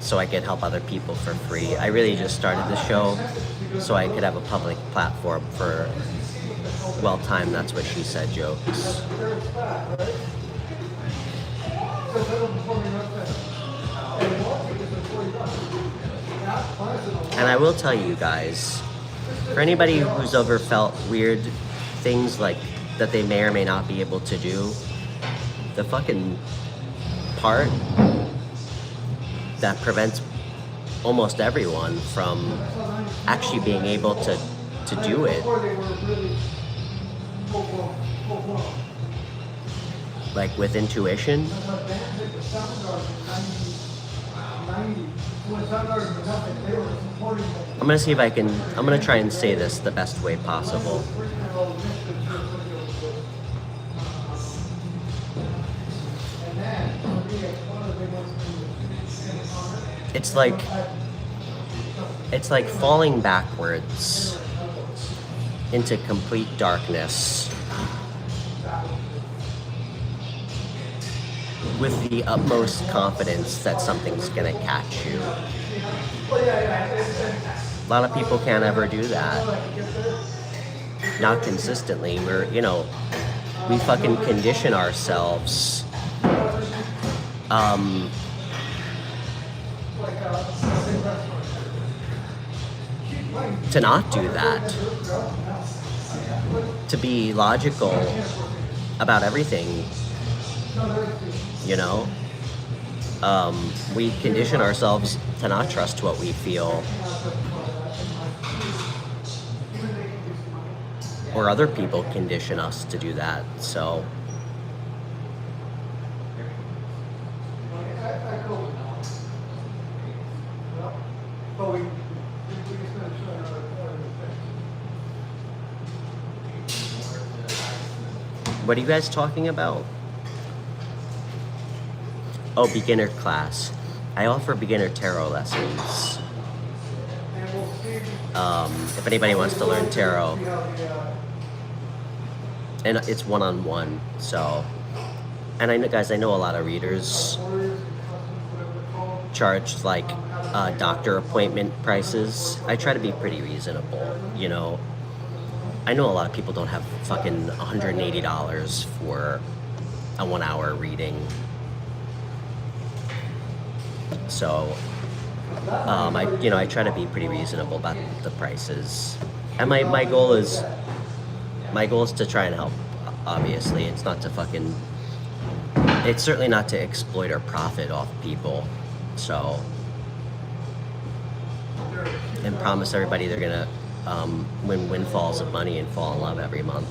so I could help other people for free. I really just started this show so I could have a public platform for well-timed, that's what she said, jokes. And I will tell you guys, for anybody who's ever felt weird things like that they may or may not be able to do, the fucking part that prevents almost everyone from actually being able to do it, like with intuition. I'm gonna see if I'm gonna try and say this the best way possible. It's like falling backwards into complete darkness with the utmost confidence that something's gonna catch you. A lot of people can't ever do that. Not consistently. We fucking condition ourselves to not do that, to be logical about everything, we condition ourselves to not trust what we feel, or other people condition us to do that, so. What are you guys talking about? Oh, beginner class. I offer beginner tarot lessons. If anybody wants to learn tarot. And it's one-on-one, so. And I know a lot of readers charge like doctor appointment prices. I try to be pretty reasonable, I know a lot of people don't have fucking $180 for a 1-hour reading. So, I try to be pretty reasonable about the prices. And my goal is to try and help, obviously. It's certainly not to exploit or profit off people. So, and promise everybody they're gonna win windfalls of money and fall in love every month.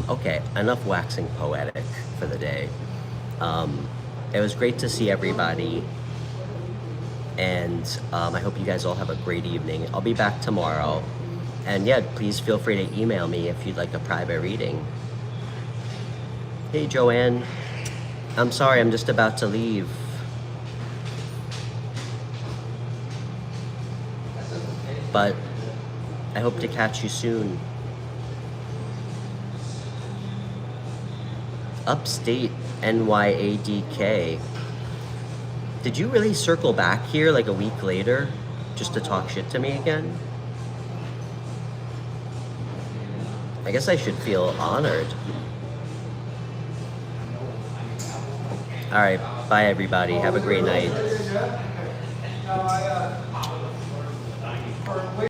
Okay, enough waxing poetic for the day. It was great to see everybody, and I hope you guys all have a great evening. I'll be back tomorrow, and yeah, please feel free to email me if you'd like a private reading. Hey Joanne, I'm sorry, I'm just about to leave. But I hope to catch you soon. Upstate NYADK. Did you really circle back here like a week later just to talk shit to me again? I guess I should feel honored. All right, bye everybody. Have a great night.